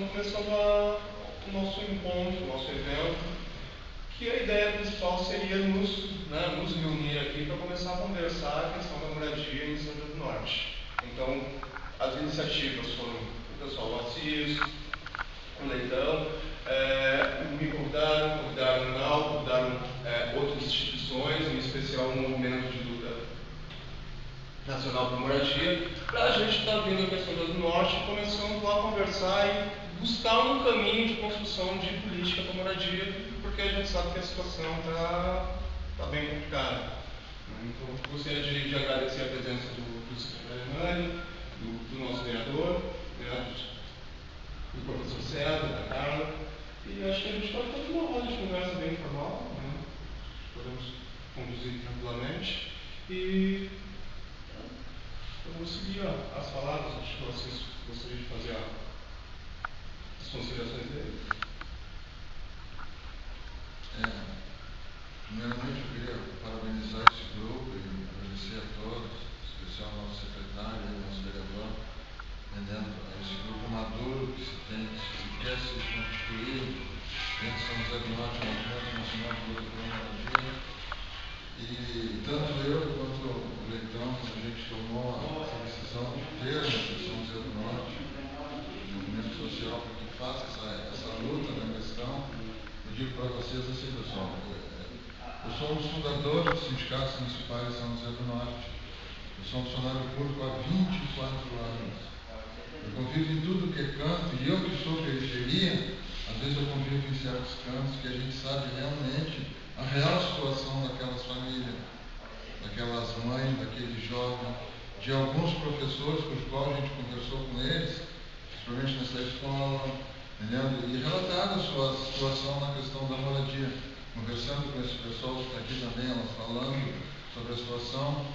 começando o nosso encontro, o nosso evento, que a ideia principal seria nos reunir aqui para começar a conversar a questão da moradia em São José do Norte. Então, as iniciativas foram o pessoal do Assis, o Leitão, me convidaram o Nau, convidaram outras instituições, em especial o movimento de luta nacional por moradia, para a gente estar vindo aqui a São José do Norte, começando lá a conversar e buscar um caminho de construção de política para moradia, porque a gente sabe que a situação está bem complicada. Então, gostaria de agradecer a presença do secretário Hernani, do nosso vereador, do professor César, da Carla, e acho que a gente pode fazer uma roda de conversa bem informal, podemos conduzir tranquilamente, e vamos seguir as palavras. Acho que vocês gostariam de fazer as considerações dele. Primeiramente, eu queria parabenizar esse grupo e agradecer a todos, em especial ao nosso secretário e ao nosso vereador, entendendo esse grupo maduro que quer se constituir dentro de São José do Norte, no Movimento Nacional de Luta pela Moradia. E tanto eu quanto o Leitão, a gente tomou a decisão de ter uma São José do Norte, um movimento social que faça essa luta na questão. Eu digo para vocês assim, pessoal, eu sou um dos fundadores dos sindicatos municipais de São José do Norte. Eu sou um funcionário público há 24 anos. Eu convivo em tudo que é canto, e eu que sou periferia, às vezes eu convivo em certos cantos que a gente sabe realmente a real situação daquelas famílias, daquelas mães, daqueles jovens, de alguns professores com os quais a gente conversou com eles, principalmente nessa escola, entendendo? E relataram a sua situação na questão da moradia, conversando com esse pessoal que está aqui também, elas falando sobre a situação.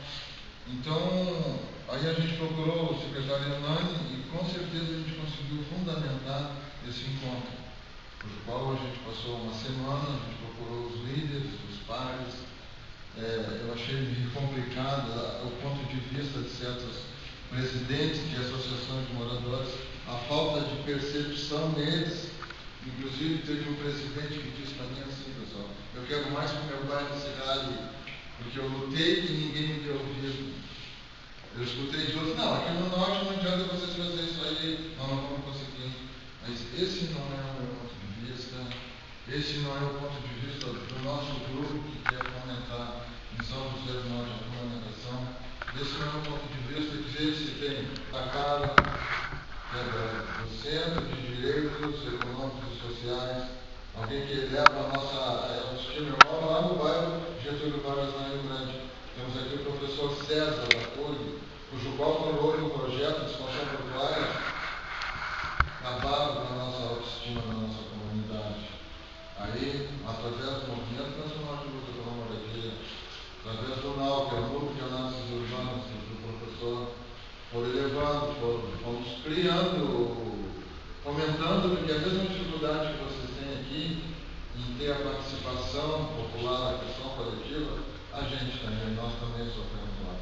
Então, aí a gente procurou o secretário Hernani e com certeza a gente conseguiu fundamentar esse encontro, por qual a gente passou uma semana, a gente procurou os líderes, os pares. Eu achei meio complicado o ponto de vista de certos presidentes de associações de moradores, a falta de percepção neles. Inclusive, teve um presidente que disse para mim assim, pessoal, eu quero mais que o meu bairro se rale, porque eu lutei e ninguém me deu ouvido. Eu escutei de outros, não, aqui no Norte não adianta vocês fazerem isso aí, nós não vamos conseguir. Mas esse não é o meu ponto de vista, esse não é o ponto de vista do nosso grupo que quer fomentar em São José do Norte a fundamentação. Esse não é o ponto de vista que eles têm da cara, do centro de direitos econômicos e sociais, alguém que eleva a nossa autoestima lá no bairro Getúlio Vargas, na Rio Grande. Temos aqui o professor César da Folha, cujo qual coroou um projeto de expansão portuária cavado para a nossa autoestima da nossa comunidade. Aí, através do Movimento Nacional de Luta pela Moradia, através do NAU, que é o Núcleo de Análises Urbanas, do professor, foram elevando, fomos criando, fomentando, porque a mesma dificuldade que vocês têm aqui em ter a participação popular, a questão coletiva, a gente também, nós também sofremos lá.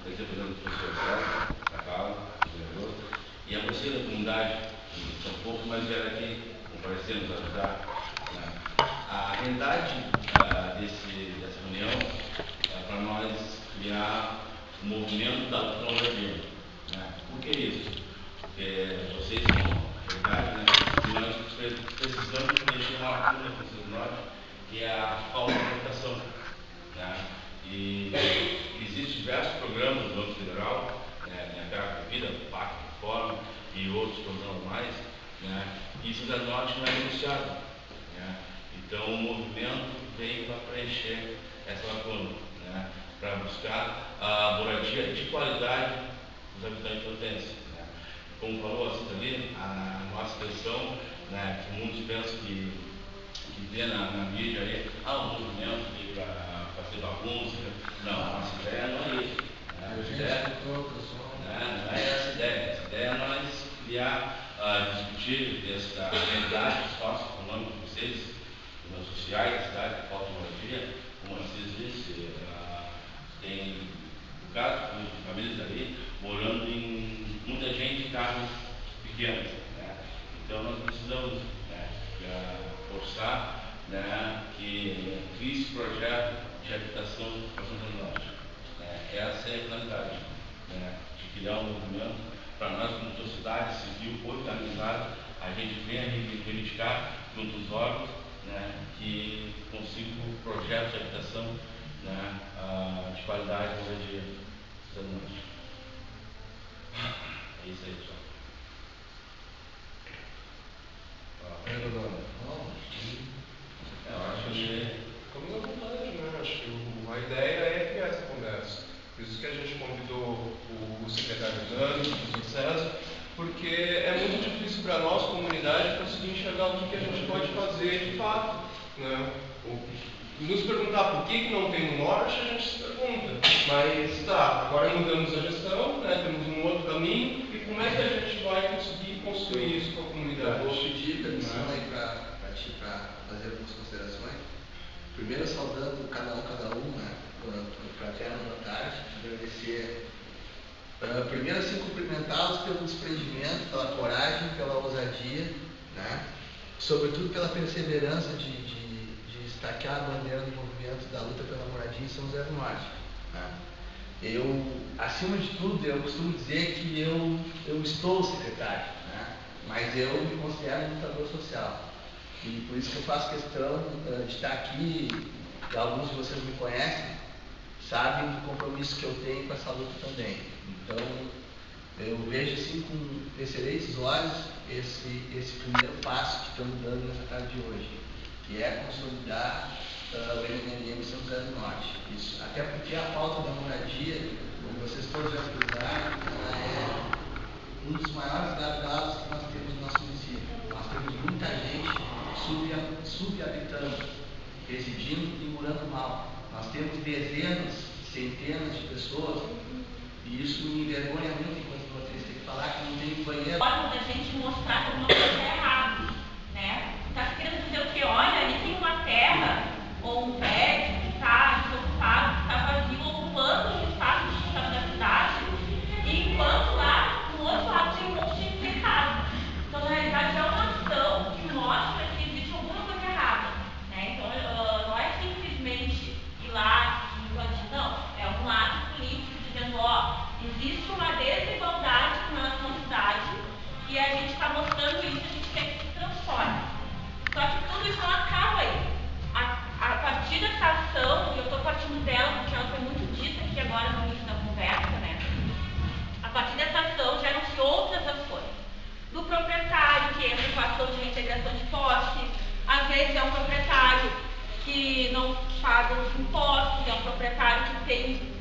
Representando o professor César, da Carla, o vereador, e a você da comunidade, que são poucos, mas vieram aqui comparecer, nos ajudar. A realidade dessa reunião é para nós criar um movimento da luta pela moradia. Por que isso? Porque vocês são a realidade, e nós precisamos preencher uma lacuna no Norte, que é a falta de educação. E existem diversos programas do Banco Federal, a Carta Vida, o Pacto Fórum e outros programas mais, e isso da Norte não é negociado. Então o movimento veio para preencher essa lacuna, para buscar a moradia de qualidade dos habitantes de Hortência. Como falou assim também, a nossa questão, que muitos pensam que vê na mídia aí, um movimento veio para fazer bagunça. Não, a nossa ideia não é isso. Não é essa ideia. Essa ideia é nós criar, discutir essa realidade socioeconômica de vocês, os sociais da cidade, que falta de moradia, como vocês disse, tem bocados de famílias ali morando em muita gente em casas pequenas. reforçar, né, que crie esse projeto de habitação para Santana do Norte. Essa é a finalidade, né, de criar um movimento para nós, como sociedade civil organizada, a gente venha reivindicar junto aos órgãos, né, que consigam projetos de habitação, né, de qualidade e moradia do Norte. É isso aí, pessoal. Eu acho que estamos à vontade, né? Acho que a ideia é criar essa conversa. Por isso que a gente convidou o secretário Dani, o professor César, porque é muito difícil para nós, comunidade, conseguir enxergar o que a gente pode fazer de fato, né? Nos perguntar por que não tem no norte, a gente se pergunta. Mas tá, agora mudamos a gestão, né? Temos um outro caminho, e como é que a gente vai conseguir construir isso com a comunidade? Eu vou pedir permissão aí para ti, para fazer algumas considerações. Primeiro, saudando cada um, né? Fraterno da tarde, agradecer. Primeiro, assim, cumprimentá-los pelo desprendimento, pela coragem, pela ousadia, né? Sobretudo pela perseverança de destacar a bandeira do movimento da luta pela moradia em São José do Norte, né? Acima de tudo, eu costumo dizer que eu estou secretário, né? Mas eu me considero um lutador social. E por isso que eu faço questão de estar aqui. Alguns de vocês me conhecem, sabem do compromisso que eu tenho com essa luta também. Então, eu vejo assim com excelentes olhos esse primeiro passo que estamos dando nessa tarde de hoje, que é consolidar o MNM São José do Norte. Isso, até porque a pauta da moradia, como vocês todos já frisaram, ela é um dos maiores gargalos que nós temos no nosso município. Nós temos muita gente subhabitando, residindo e morando mal. Nós temos dezenas, centenas de pessoas, e isso me envergonha muito enquanto vocês têm que falar que não tem banheiro. Forma da gente mostrar que alguma coisa é errada, né? Está querendo dizer o quê? Olha, ali tem uma terra ou um prédio que está desocupado, que está vazio, ocupando um espaço da cidade, e enquanto lá, no outro lado, tem um monte de gente errado. Então, na realidade, é uma ação que mostra que existe alguma coisa errada, né? Então, não é simplesmente ir lá e invadir, não. É um ato político dizendo, ó, existe uma desigualdade com relação à cidade e a gente está mostrando isso, a gente quer que se transforme. Só que tudo isso não acaba aí. A partir dessa ação, e eu estou partindo dela porque ela foi muito dita aqui agora no início da conversa, né? A partir dessa ação geram-se outras ações. Do proprietário que entra com a ação de reintegração de posse, às vezes é um proprietário que não paga os impostos, é um proprietário que tem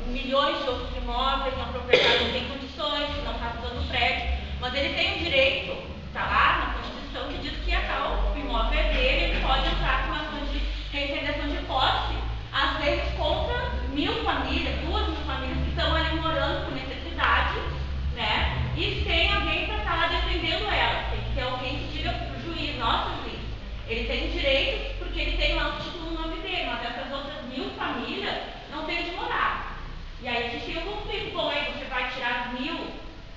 milhões de outros imóveis, é um proprietário que não tem condições, que não está usando o prédio, mas ele tem o direito, está lá na Constituição, que diz que o imóvel é dele, ele pode entrar com uma ação de reintegração de posse, às vezes contra 1.000 famílias, 2.000 famílias que estão ali morando por necessidade, né? E sem alguém para estar lá defendendo elas, tem que ter alguém que diga para o juiz, nossa juiz, ele tem direito porque ele tem lá o título no nome dele, mas essas outras 1.000 famílias não têm onde morar. E aí existe um conflito, bom, aí você vai tirar 1.000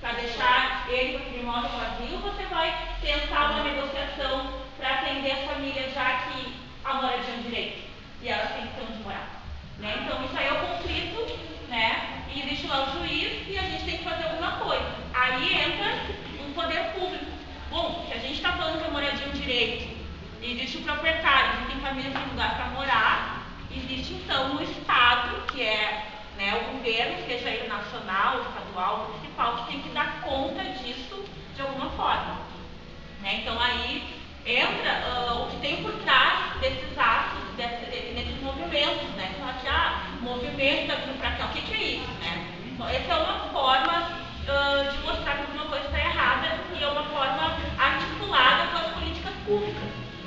para deixar ele com aquele imóvel vazio, ou você vai tentar uma negociação para atender as famílias, já que a moradia é um direito e elas têm que ter onde morar, né? Então isso aí é o conflito, né? E existe lá o juiz e a gente tem que fazer alguma coisa. Aí entra um poder público. Bom, se a gente está falando que a moradia é um direito, existe o proprietário, existem famílias sem lugar para morar, existe então o Estado, que é, né, o governo, seja ele nacional, estadual, municipal, que tem que dar conta disso de alguma forma, né? Então aí entra o que tem por trás desses atos, desses movimentos, né? Falar que movimento está vindo para cá, o que é isso, né? Então, essa é uma forma de mostrar que alguma coisa está errada e é uma forma articulada com as políticas públicas.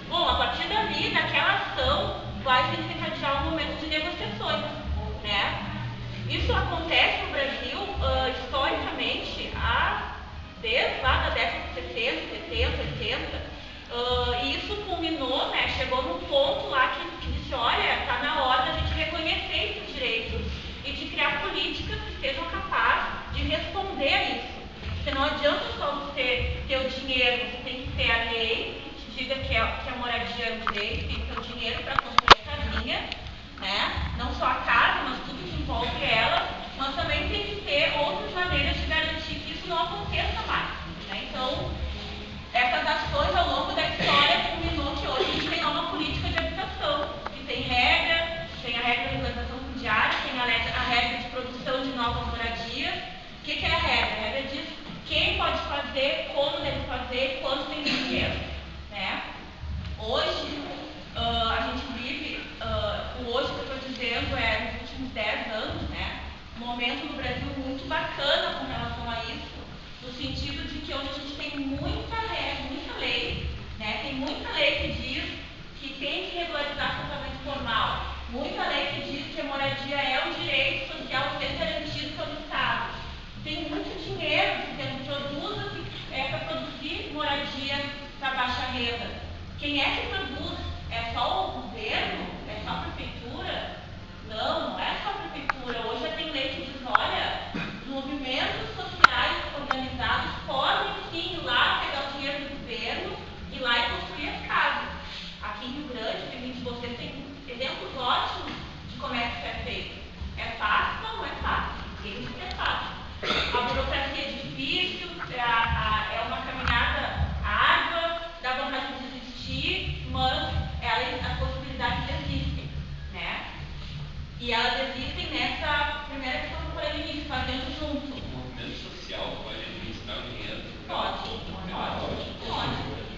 Bom, a partir dali, daquela ação, vai se desencadear um momento de negociações, né? Isso acontece no Brasil, historicamente, desde lá da década de 60, 70, 80, e isso culminou, né, chegou num ponto lá que disse, olha, está na hora da gente reconhecer esses direitos e de criar políticas que sejam capazes de responder a isso. Porque não adianta só você ter o dinheiro, você tem que ter a lei que te diga que a moradia é um direito, tem que ter o dinheiro para construir a casinha, né? Não só a casa, mas tudo que envolve ela, mas também tem que ter outras maneiras de garantir que isso não aconteça mais, né? Então, essas ações ao longo da história culminou que hoje a gente tem uma política de habitação, que tem regra, tem a regra da regularização fundiária, tem a regra de produção de novas moradias. O que é a regra? A regra diz quem pode fazer, como deve fazer, quanto tem dinheiro, né? Hoje, a gente vive, o hoje que eu estou dizendo é nos últimos 10 anos, né? Um momento no Brasil muito bacana com relação a isso, no sentido de que hoje a gente tem muita regra, muita lei, né? Tem muita lei que diz que tem que regularizar tratamento formal, muita lei que diz que a moradia é um direito social a ser garantido pelo Estado. Tem muito dinheiro que produz para produzir moradia para baixa renda. Quem é que produz? É só o governo? É só a prefeitura? Não, não é só a prefeitura. Hoje já tem lei que diz, olha, os movimentos sociais organizados podem sim ir lá pegar o dinheiro do governo e ir lá e construir as casas. Aqui em Rio Grande, vocês têm exemplos ótimos de como é que isso é feito. É fácil? Não, não é fácil. Ninguém diz que é fácil. A burocracia é difícil, é uma caminhada árdua, dá vontade de desistir, mas as possibilidades existem, né? E elas existem nessa primeira questão que eu falei no início, fazendo junto. O movimento social pode administrar o dinheiro? Pode.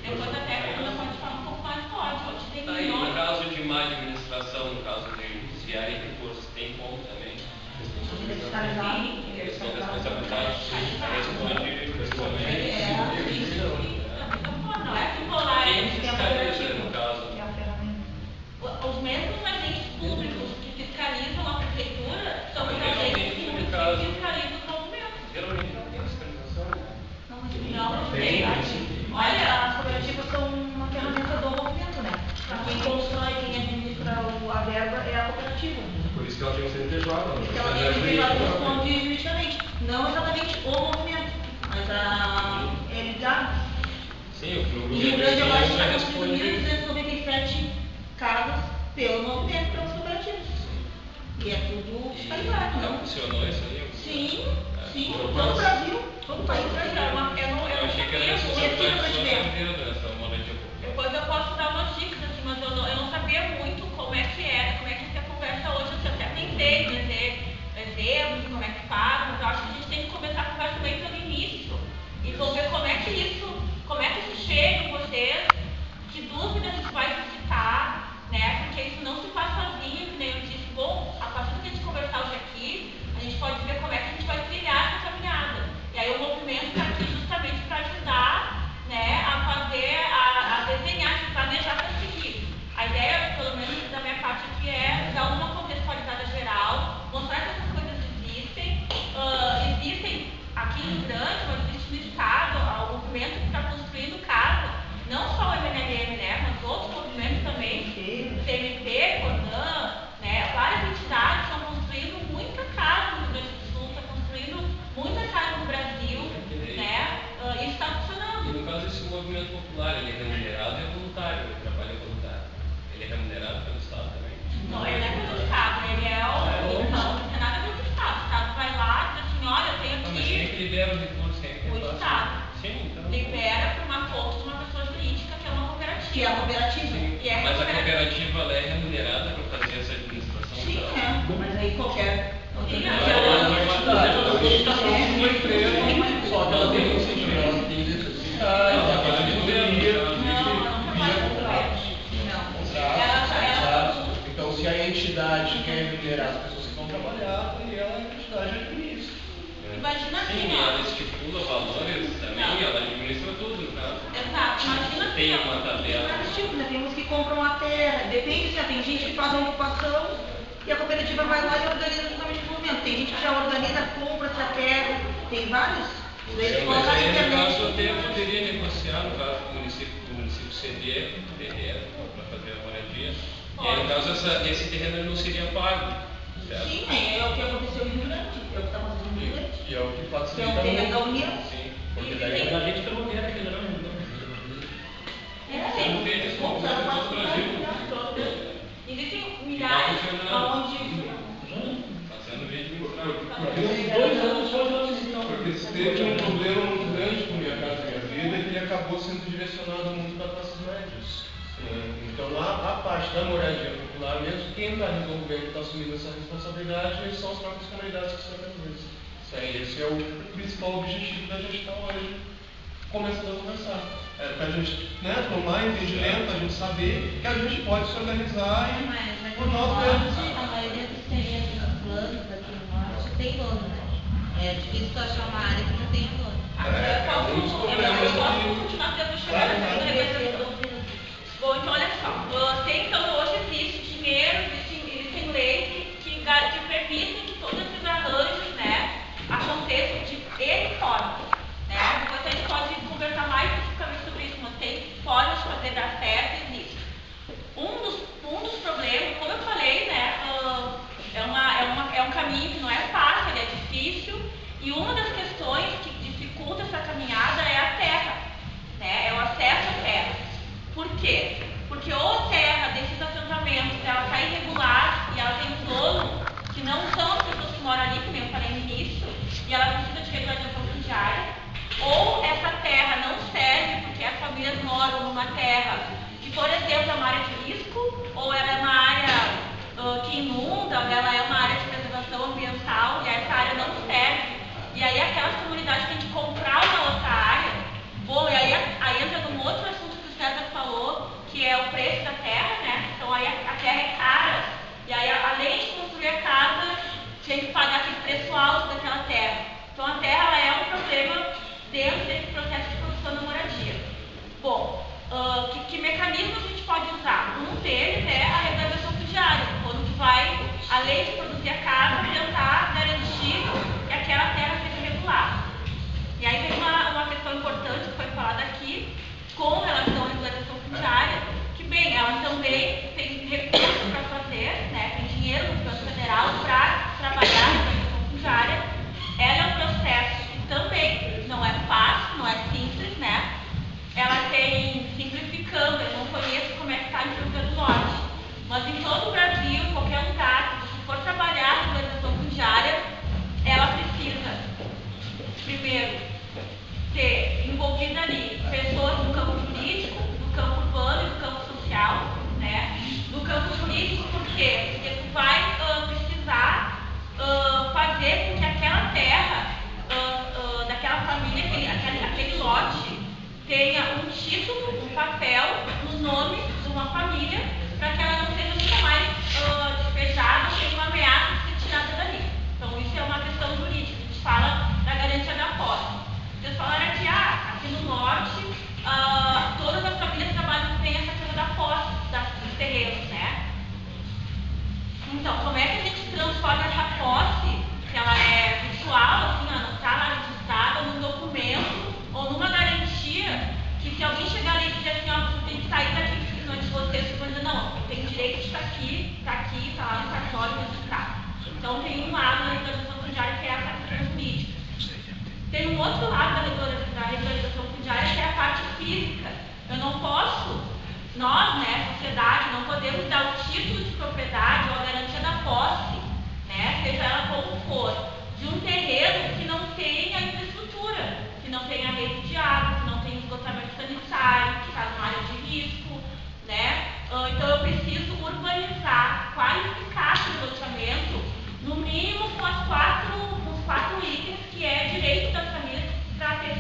Depois até quando pode falar um pouco mais, pode. Hoje tem Tá, e no caso de má administração, no caso de desviar em recursos, tem como também? Questão de responsabilidade, responde pessoalmente. Não é que rolar, Quem fiscaliza, no caso? os mesmos agentes públicos que fiscalizam a prefeitura são os agentes públicos que fiscalizam o movimento. Geralmente não tem fiscalização. Não tem. Olha, as cooperativas são uma ferramenta do movimento, né? Quem constrói, quem administra a verba é a cooperativa. Por isso que ela tem o CNPJ, Porque ela tem que responde juridicamente. Não exatamente o movimento, mas a LDA. Sim, o Em clube Rio Grande eu acho que já está construindo responde. 197 casas pelo movimento, pelas cooperativas. E é tudo fiscalizado, Já não? funcionou isso aí? Sim, todo o Brasil, todo o país. Eu achei que era responsabilidade só do governo, essa moradia popular. Depois eu posso dar umas dicas, assim, mas eu não sabia muito como é que era, como é que a conversa hoje. Eu até tentei dizer exemplos de como é que faz, mas eu acho que a gente tem que começar a conversa bem pelo início e vamos ver como é que isso chega em vocês, que dúvidas isso vai suscitar, né? Porque isso não se faz sozinho, que nem eu disse. Bom, a partir do que a gente conversar hoje aqui, a gente pode ver como é que a gente vai trilhar essa caminhada. E aí o movimento está aqui justamente para ajudar, né, a fazer, a desenhar, a planejar para seguir. A ideia, pelo menos da minha parte aqui, é dar uma contextualizada geral, mostrar que essas coisas existem. Existem aqui em Rio Grande, mas existe no Estado, o movimento que está construindo casa, não só o MNLM, né, mas outros movimentos também, CMP, CORDAN, né, várias entidades estão construindo muita casa no Rio Grande do Sul, estão construindo muita casa no Brasil, né, isso está funcionando. E no caso desse movimento popular, ele é remunerado e é voluntário, ele trabalha voluntário. Ele é remunerado pelo Estado também? Não, ele não é pelo Estado, ele é não tem nada a ver com o Estado. O Estado vai lá e diz assim, olha, eu tenho Ah, mas quem é aqui que libera os recursos? Quem é que o repassa? Estado. Sim, então. Libera para uma conta de uma pessoa jurídica que é uma cooperativa. Que é a cooperativa. Sim, Que é mas a cooperativa. cooperativa ela é remunerada para fazer essa administração? Sim, geral? é. Mas aí qualquer. Sim, uma empresa, só que ela tem um incentivo, ela tem eletricidade, Ela ela trabalha tem no energia, Não, não trabalha com cooperativa. Exato. Então, se a entidade quer remunerar as pessoas que vão trabalhar, aí a entidade administra. Imagina assim, Sim, ó. ela estipula valores também, ela administra tudo, no caso. Exato, imagina assim, Tem ó. uma tabela. Vários tipos, né? Tem uns que compram a terra, depende, né? Tem gente que faz a ocupação e a cooperativa vai lá e organiza justamente o movimento. Tem gente que já organiza, compra-se a terra, tem vários. Eles Mas colocar na aí, no internet. caso, até poderia negociar, no caso, o município ceder o terreno para fazer a moradia. E aí, no caso, esse terreno não seria pago, certo? Sim, é o que aconteceu em Rio Grande, é o que está acontecendo em Rio Grande. E é o que Que é facilita um terreno da muito. União. Sim. Porque daí A gente ferroviária que não. É, tem acabou sendo direcionado muito para classes médias. Então, a parte da moradia popular mesmo, quem está resolvendo, está assumindo essa responsabilidade, são as próprias comunidades que estão fazendo isso. Esse é o principal objetivo da gente estar hoje começando a conversar. Para a gente tomar entendimento, a gente saber que a gente pode se organizar e por nós mesmos. A maioria dos terrenos planos aqui no norte tem dono, né? É difícil tu achar uma área que não tem dono. Um dos problemas Eu posso continuar tendo chegada Claro, nessa Bom, então olha só, então hoje existe dinheiro, existem leis que permitem que todos esses arranjos, né, aconteçam de N formas, né? Depois a gente pode conversar mais especificamente sobre isso, mas tem formas de fazer dar certo, existe. Um dos problemas, como eu falei, né, é um caminho que não é fácil, ele é difícil, e uma das questões que dificulta essa caminhada é a terra, né, é o acesso à terra. Por quê? Porque ou a terra desses assentamentos ela está irregular e ela tem um dono que não são as pessoas que moram ali, como eu falei no início, e ela precisa de regularização fundiária, ou essa terra não serve porque as famílias moram numa terra que, por exemplo, é uma área de risco, ou ela é uma área que inunda, ou ela é uma área de preservação ambiental, e essa área não serve. E aí aquelas comunidades têm que comprar uma outra área. Bom, e aí entra num outro assunto que o César falou, que é o preço da terra, né? Então aí a terra é cara. E aí, além de construir a casa, tem que pagar aquele preço alto daquela terra. Então a terra ela é um problema dentro desse processo de produção da moradia. Bom, que mecanismos a gente pode usar? Um deles é a regularização fundiária, quando tu vai, além de produzir a casa, tentar garantir que aquela terra seja regular. E aí tem uma questão importante que foi falada aqui, com relação à regularização fundiária, que bem, ela também tem recursos para fazer, né, tem dinheiro no plano federal para trabalhar a regularização fundiária. Ela é um processo que também não é fácil, não é simples, né? Ela tem, simplificando, eu não conheço como é que está em Rio Grande do Norte, mas em todo o Brasil, em qualquer lugar, se for trabalhar a regularização fundiária, ela precisa, primeiro, ter envolvido ali pessoas do campo jurídico, do campo urbano e do campo social, né? No campo jurídico, por quê? Porque tu vai precisar fazer com que aquela terra, daquela família, aquele lote, tenha um título, um papel, no nome de uma família, para que ela não seja nunca mais despejada, seja uma ameaça de ser tirada dali. Então, isso é uma questão jurídica, a gente fala da garantia da posse. Vocês falaram que aqui no norte, todas as famílias trabalham têm essa coisa da posse dos terrenos, né? Então, como é que a gente transforma essa posse, que ela é virtual, assim, ela não está lá registrada, num documento ou numa garantia que se alguém chegar ali e dizer assim, você tem que sair daqui, porque senão de vocês vão dizer, não, eu tenho direito de estar aqui, está lá no cartório registrado. Então, tem um lado da regularização fundiária que é a parte jurídica. Tem um outro lado da regularização fundiária que é a parte física. Eu não posso, nós, né, sociedade, não podemos dar o título de propriedade ou a garantia da posse, né, seja ela como for, de um terreno que não tenha infraestrutura, que não tenha rede de água, que não tenha esgotamento sanitário, que está numa área de risco, né. Então eu preciso urbanizar, qualificar esse loteamento, no mínimo com os quatro itens que é direito das famílias para ter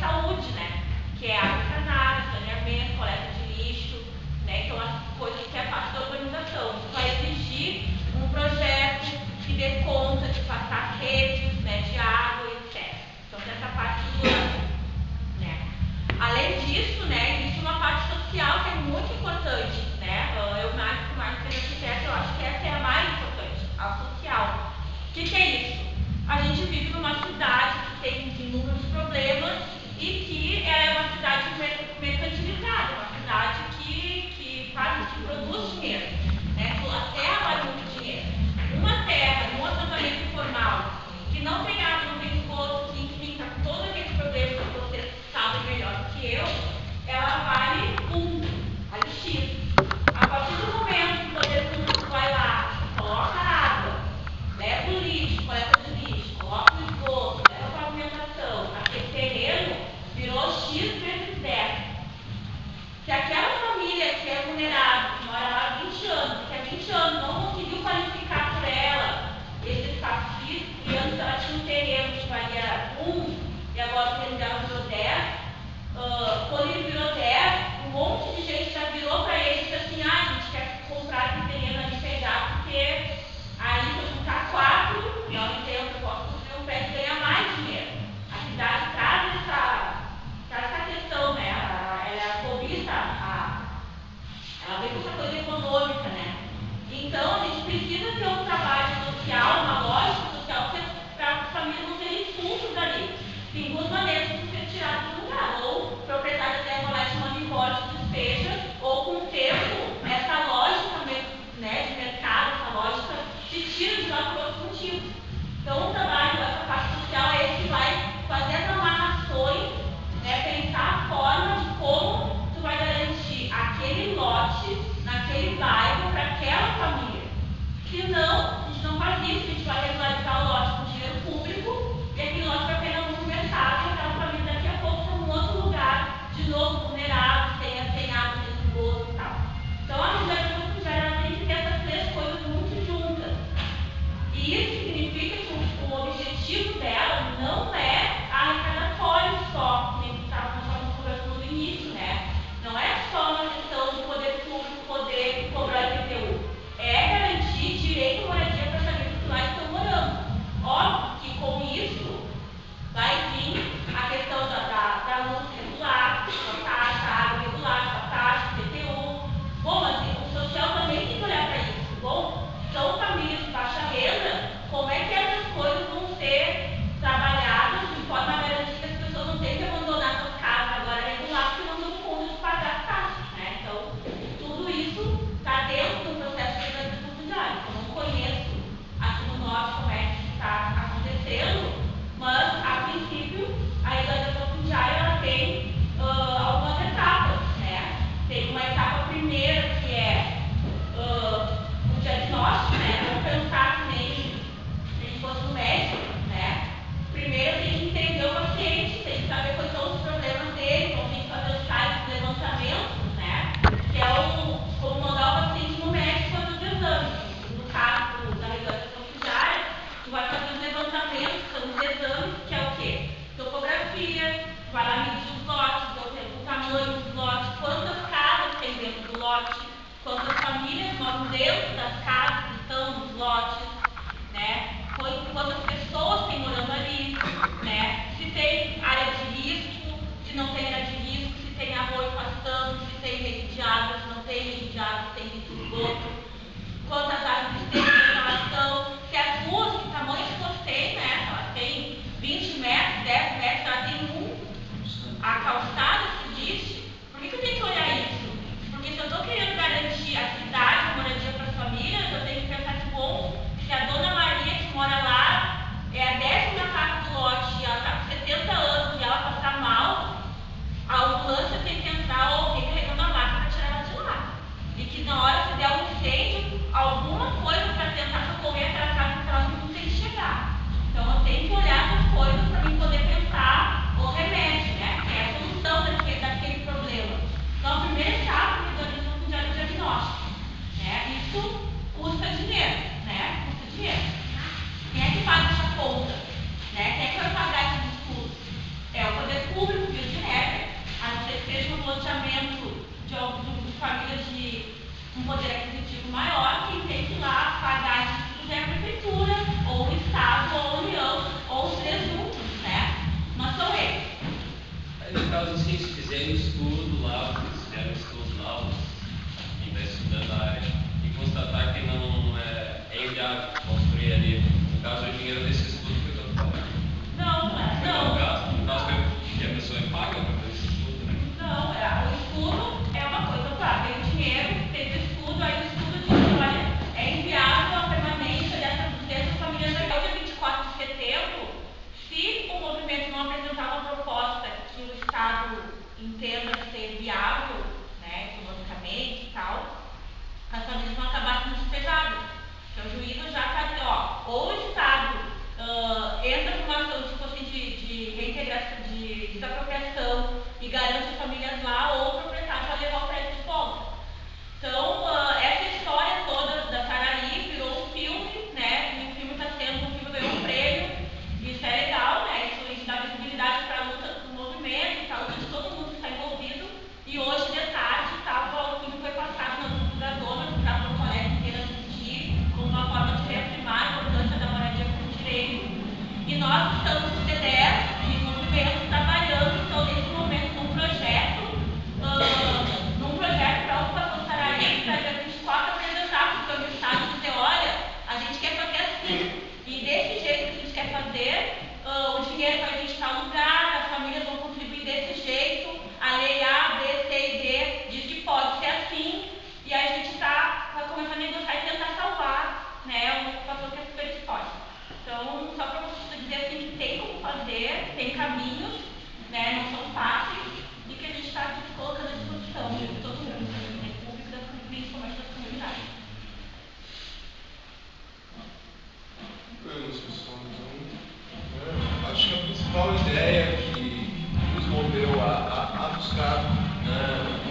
famílias moram dentro das casas que estão nos lotes, né? Quantas pessoas tem morando ali, né? Se tem área de risco, se não tem área de risco, se tem arroio passando, se tem rede de água, se não tem rede de água, se tem rede de esgoto, quantas árvores tem em relação, se as ruas, que tamanho que elas têm, né? Elas têm 20 metros, 10 metros, ela tem a calçada que existe. Por que eu tenho que olhar isso? Porque se eu estou querendo garantir a cidade, a moradia para as famílias, eu tenho que pensar que, bom, se a dona Maria que mora lá é a 10ª casa do lote e ela está com 70 anos e ela passar mal, a ambulância tem que entrar ou alguém carregando a máquina para tirar ela de lá. E que na hora que der um incêndio, alguma coisa para tentar socorrer aquela casa que ela não tem que chegar. Então eu tenho que olhar essas coisas para mim poder pensar o remédio, né? Que é a solução daquele problema. Então a primeira etapa é o diagnóstico, né? Isso custa dinheiro, né? Custa dinheiro. Quem é que paga essa conta? Né? Quem é que vai pagar esses estudos? É o poder público, via de regra. A não ser que seja um loteamento de famílias de um poder aquisitivo maior, quem tem que ir lá pagar esses estudos é a prefeitura, ou o Estado, ou a União, ou os três juntos, né? Não são eles. Aí no caso assim, se fizerem estudo lá, quem está estudando a área, e constatar que não é inviável construir ali, no caso o dinheiro desse estudo foi todo pago. Não. No caso que a pessoa é paga para fazer esse estudo, né? Não, o estudo é uma coisa, claro, tem o dinheiro, tem o estudo, aí o estudo diz, olha, é inviável a permanência dessas famílias até o dia 24 de setembro, se o movimento não apresentar uma proposta que o Estado entenda ser viável, né, economicamente e tal, as famílias vão acabar sendo despejadas. Então o juízo já está dizendo, ou o Estado entra com uma ação tipo assim, de reintegração, de desapropriação e garante as famílias lá, ou o proprietário vai levar o prédio de volta. Então, essa história toda da Saraí virou um filme, né? E o filme ganhou um prêmio, isso é legal, né? Isso dá visibilidade para a luta do movimento, para a luta de todo mundo que está envolvido. E hoje, de tarde, o filme foi passado na divulgadora para a Porto Alegre inteira assistir, como uma forma de reafirmar a importância da moradia como direito. E nós estamos no CDS e movimento trabalhando, então, nesse momento, num projeto para a ocupação Saraí, para dia 24 apresentar para o governo do Estado e dizer, olha, a gente quer fazer assim, e desse jeito que a gente quer fazer, o dinheiro vai vir de tal lugar, as famílias vão contribuir desse jeito, a lei A, B, C e D diz que pode ser assim, e aí a gente está começando a negociar e tentar salvar, né, uma ocupação que é super exposta. Então, só para você dizer assim, que tem como fazer, tem caminhos, né, não são fáceis, e que a gente está aqui colocando à disposição de todo mundo, né, público, principalmente das comunidades. Acho que a principal ideia que nos moveu a buscar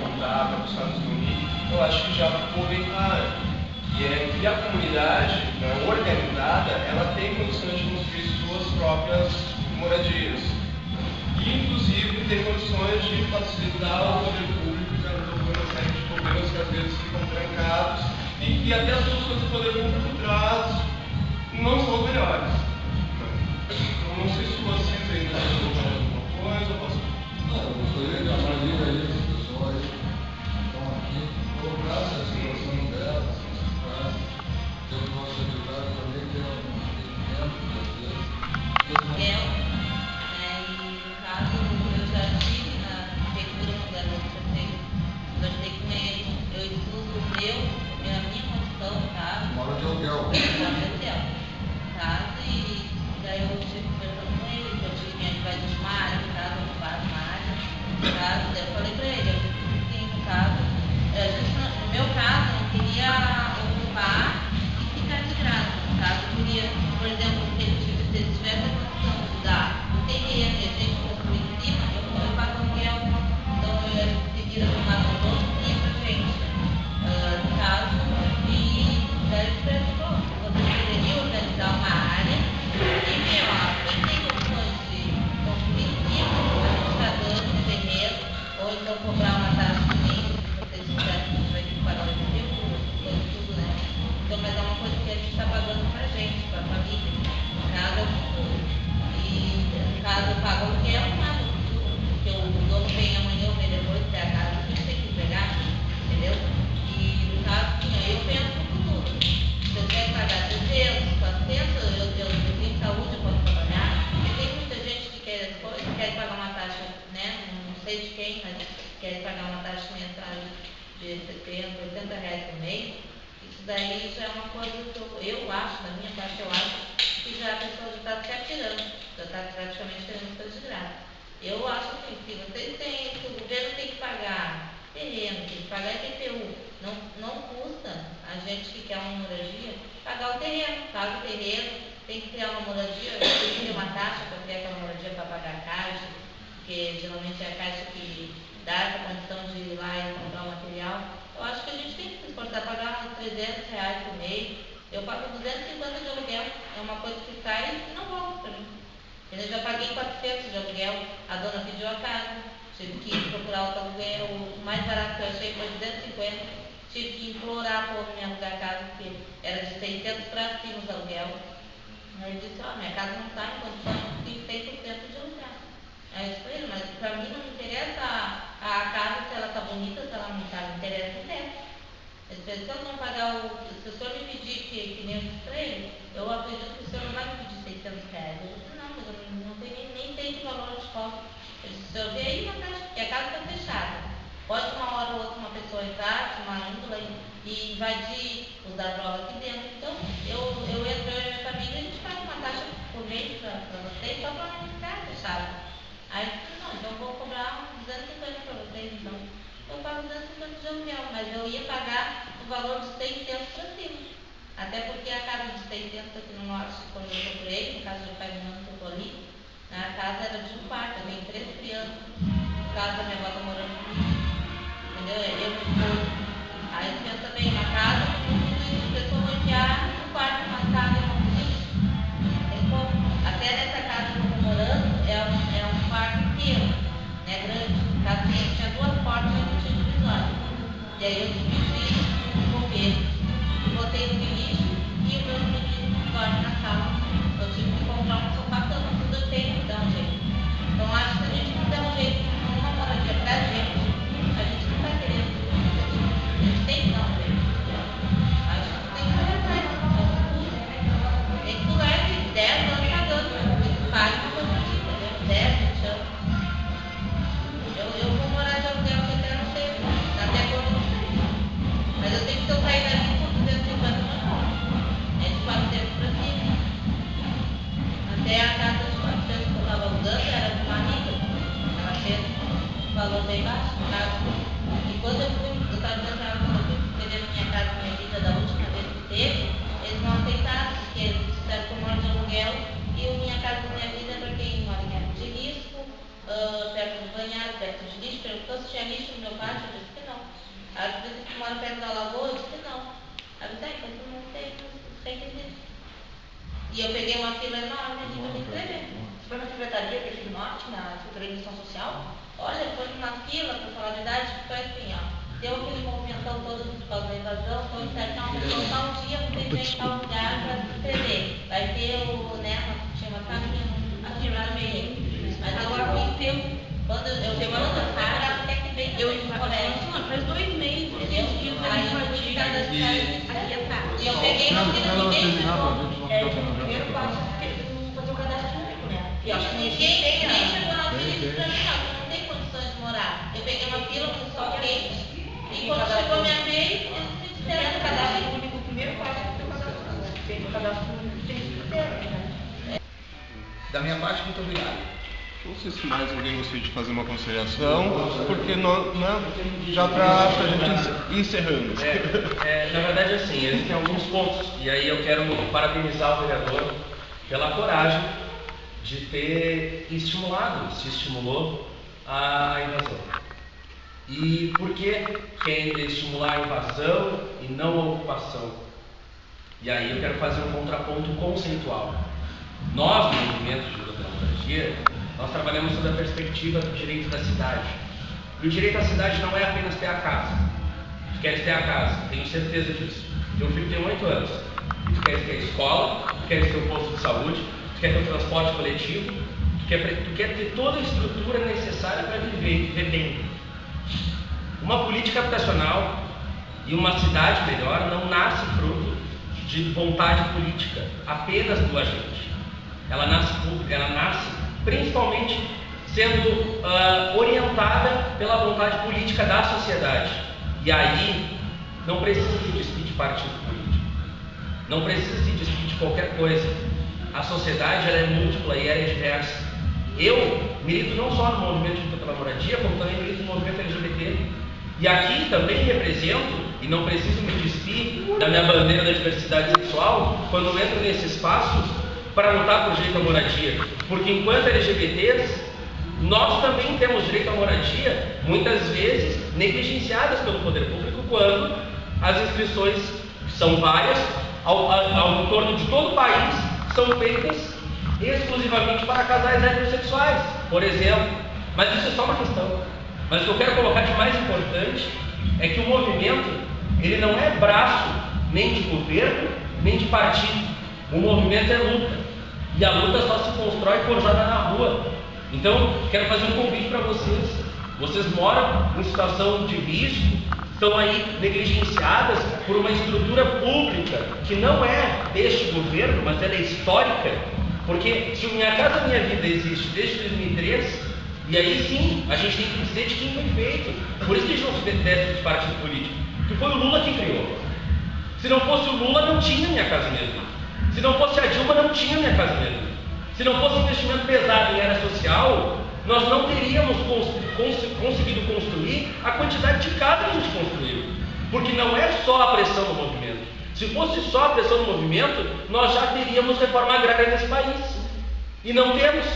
contar, a buscar nos unir, eu acho que já ficou bem clara, que é que a comunidade organizada, ela tem condições de construir suas próprias moradias. E, inclusive, tem condições de facilitar o poder público para resolver uma série de problemas que às vezes ficam trancados e que até as soluções que o poder público traz não são melhores. Eu não sei se vocês ainda têm alguma coisa, eu posso... Não, eu gostaria de avaliar aí as pessoas que estão aqui, colocasse a situação delas, que o nosso secretário também tem um entendimento, às vezes. E no caso, eu já estive na prefeitura quando era outro prefeito, conversei com eles, eu estudo a minha condição, tá? Mora de aluguel. Mora de aluguel, tá? E daí eu estive conversando com eles, eu tive que vai de uma área, em casa, ocupada uma área, sei de quem, mas quer pagar uma taxa de mensagem de 70, 80 reais por mês, isso daí já é uma coisa que eu acho, da minha parte, eu acho que já a pessoa já está se atirando, já está praticamente querendo coisa de graça. Eu acho assim, que vocês têm, que o governo tem que pagar terreno, tem que pagar IPTU, não custa a gente que quer uma moradia pagar o terreno, paga o terreno, tem que criar uma moradia, tem que ter uma taxa para criar aquela moradia para pagar a caixa, porque geralmente é a caixa que dá essa condição de ir lá e comprar o material. Eu acho que a gente tem que se esforçar para pagar uns 300 reais por mês. Eu pago 250 de aluguel, é uma coisa que sai e não volta para mim. Eu já paguei 400 de aluguel, a dona pediu a casa, tive que procurar outro aluguel, o mais barato que eu achei foi 250, tive que implorar para me alugar a casa, porque era de 600 para cima os aluguel. Aí eu disse, minha casa não está em condições de 100% de aluguel. Aí eu disse para ele, mas para mim não me interessa a casa, se ela está bonita, se ela não está, me interessa o teto. Ele disse, se eu não pagar se o senhor me pedir que nem eu disse para ele, eu acredito que o senhor não vai me pedir 600 reais. Eu disse, não, mas eu não tenho nem sei que valor de cobro. Ele disse, o senhor vê aí uma taxa, porque a casa está fechada. Pode uma hora ou outra uma pessoa entrar, uma índole e invadir, usar droga aqui dentro. Então, eu entro, eu e minha família, a gente paga uma taxa por mês para vocês, só para não ficar fechado. Aí eu disse, não, então eu vou cobrar 250 para vocês, então. Eu pago 250 de aluguel, mas eu ia pagar o valor de 600 para cima. Até porque a casa de 600 aqui no norte, quando eu procurei, no caso do pai do ano que eu estou ali, a casa era de um quarto, eu tenho 3 crianças, no caso da minha avó está morando comigo, entendeu? Eu me esposo. Aí pensa bem, uma casa, a pessoa vai enfiar um quarto, uma sala e uma cozinha. Até nessa casa que eu estou morando, é um quarto inteiro, né, grande. A casa tinha 2 portas, mas não tinha divisória. E aí eu dividi o bombeiro, e botei no lixo e o meu menino dorme na sala. Eu tive que comprar um sofá-cama, tudo eu tenho que dar um jeito. Então acho que se a gente não der um jeito numa moradia pra gente, a gente não está querendo. A gente tem que dar um jeito. Acho que tem que correr atrás. Tem que lugar de 10 anos pagando, pague uma coisa assim, entendeu? 10, 20 anos. Eu vou morar de aluguel que até não sei, até quando eu não sei. Mas eu tenho que, se eu sair daqui com 250 não compro. É de 400 para cima. Até a casa de 400 que eu estava alugando era de uma amiga. Ela fez um valor bem baixo, no caso. E quando eu estava dizendo para ela, quando eu fui vender minha casa, minha vida, da última vez que teve, eles não aceitaram, porque eles disseram que eu moro de aluguel e a minha casa da minha vida é para quem mora em área de risco, perto do banhado, perto de lixo. Perguntou se tinha lixo no meu pátio, eu disse que não. Ela disse que mora perto da lagoa, eu disse que não. Ela disse, então tu não sei que existe. E eu peguei uma fila enorme ali para me inscrever. Foi na secretaria aqui do norte, na Secretaria de Ação Social? Olha, foi na fila para falar de idade, foi assim, deu aquele movimentão todo por causa da invasão, foi certo, uma pessoa tal dia, tem gente tal lugar para se inscrever. Vai ter tinha uma família, afirmado meio. Mas agora com o tempo, quando eu semana passada, até que vem eu em colégio. Faz 2 meses, Entendeu? Aí eu fui cada cidade aqui atrás. E eu peguei uma fila de ninguém chegou. Primeiro passo é fazer o cadastro único, né? E acho que ninguém chegou na fila e disse pra mim, não tem condições de morar. Eu peguei uma fila com sol quente e quando chegou a minha vez, eles me disseram O cadastro único, o primeiro passo é fazer o cadastro único. Fez o cadastro único, tem que ter, né? Da minha parte, muito obrigado. Não sei se mais alguém gostaria de fazer uma consideração, porque já para a gente ir encerrando. Na verdade, assim, existem alguns pontos, e aí eu quero parabenizar o vereador pela coragem de ter se estimulou a invasão. E por que ainda estimular a invasão e não a ocupação? E aí eu quero fazer um contraponto conceitual. Nós, no movimento de luta pela moradia, nós trabalhamos sob a perspectiva do direito da cidade. E o direito à cidade não é apenas ter a casa. Tu queres ter a casa, tenho certeza disso. Teu filho tem 8 anos. E tu queres ter a escola, tu queres ter o posto de saúde, tu quer ter o transporte coletivo, tu quer ter toda a estrutura necessária para viver bem. Uma política habitacional e uma cidade melhor não nasce fruto de vontade política apenas do agente. Ela nasce principalmente sendo orientada pela vontade política da sociedade. E aí não precisa se despir de partido político, não precisa se despir de qualquer coisa. A sociedade ela é múltipla e ela é diversa. Eu milito não só no movimento de luta pela moradia, como também milito no movimento LGBT. E aqui também represento, e não preciso me despir da minha bandeira da diversidade sexual, quando entro nesse espaço para lutar por direito à moradia. Porque enquanto LGBTs, nós também temos direito à moradia, muitas vezes negligenciadas pelo poder público, quando as inscrições, que são várias, ao entorno de todo o país, são feitas exclusivamente para casais heterossexuais, por exemplo. Mas isso é só uma questão. Mas o que eu quero colocar de mais importante é que o movimento, ele não é braço nem de governo, nem de partido. O movimento é luta. E a luta só se constrói forjada na rua. Então, quero fazer um convite para vocês. Vocês moram em situação de risco, estão aí negligenciadas por uma estrutura pública que não é deste governo, mas ela é histórica. Porque se o Minha Casa Minha Vida existe desde 2003, e aí sim, a gente tem que dizer de quem foi feito. Por isso que a gente não se detesta de partido político, que foi o Lula que criou. Se não fosse o Lula, não tinha Minha Casa Minha Vida. Se não fosse a Dilma, não tinha Minha Casa Minha Vida. Se não fosse investimento pesado em área social, nós não teríamos conseguido construir a quantidade de casas que a gente construiu. Porque não é só a pressão no movimento. Se fosse só a pressão no movimento, nós já teríamos reforma agrária nesse país. E não temos.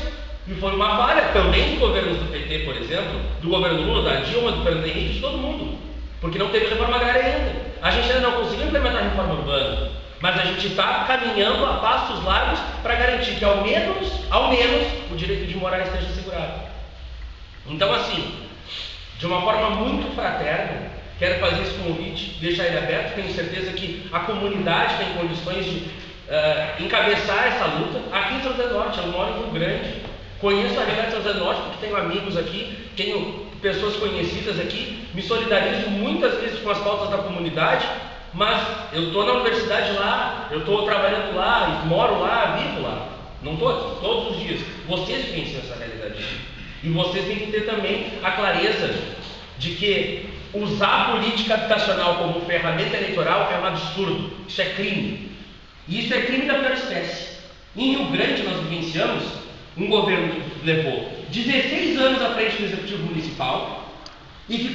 E foi uma falha também dos governos do PT, por exemplo, do governo Lula, da Dilma, do Fernando Henrique, de todo mundo. Porque não teve reforma agrária ainda. A gente ainda não conseguiu implementar a reforma urbana. Mas a gente está caminhando a passos largos para garantir que ao menos, o direito de morar esteja assegurado. Então, assim, de uma forma muito fraterna, quero fazer esse convite, deixar ele aberto. Tenho certeza que a comunidade tem condições de encabeçar essa luta. Aqui em São José do Norte, eu moro em Rio Grande, conheço a realidade de São José do Norte porque tenho amigos aqui, tenho pessoas conhecidas aqui, me solidarizo muitas vezes com as pautas da comunidade, mas eu estou na universidade lá, eu estou trabalhando lá, moro lá, vivo lá. Não estou aqui todos os dias. Vocês conhecem essa realidade aqui. E vocês têm que ter também a clareza de que usar a política habitacional como ferramenta eleitoral é um absurdo. Isso é crime. E isso é crime da pior espécie. Em Rio Grande nós vivenciamos um governo que levou 16 anos à frente do Executivo Municipal e que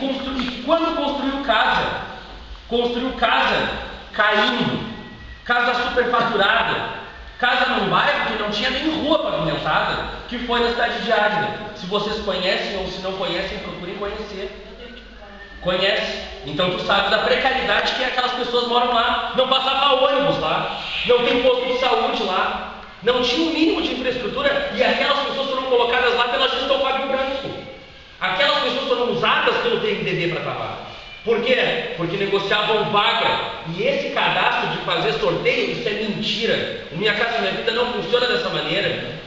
quando construiu casa caindo, casa superfaturada, casa num bairro que não tinha nem rua pavimentada, que foi na cidade de Águeda. Se vocês conhecem ou se não conhecem, procurem conhecer. Conhece? Então tu sabe da precariedade que aquelas pessoas moram lá. Não passava ônibus lá, não tem posto de saúde lá, não tinha um mínimo de infraestrutura e aquelas pessoas foram colocadas lá pela gestão Fábio Branco. Aquelas pessoas foram usadas pelo TNDD para trabalhar. Por quê? Porque negociavam vaga. E esse cadastro de fazer sorteio, isso é mentira. O Minha Casa Minha Vida não funciona dessa maneira.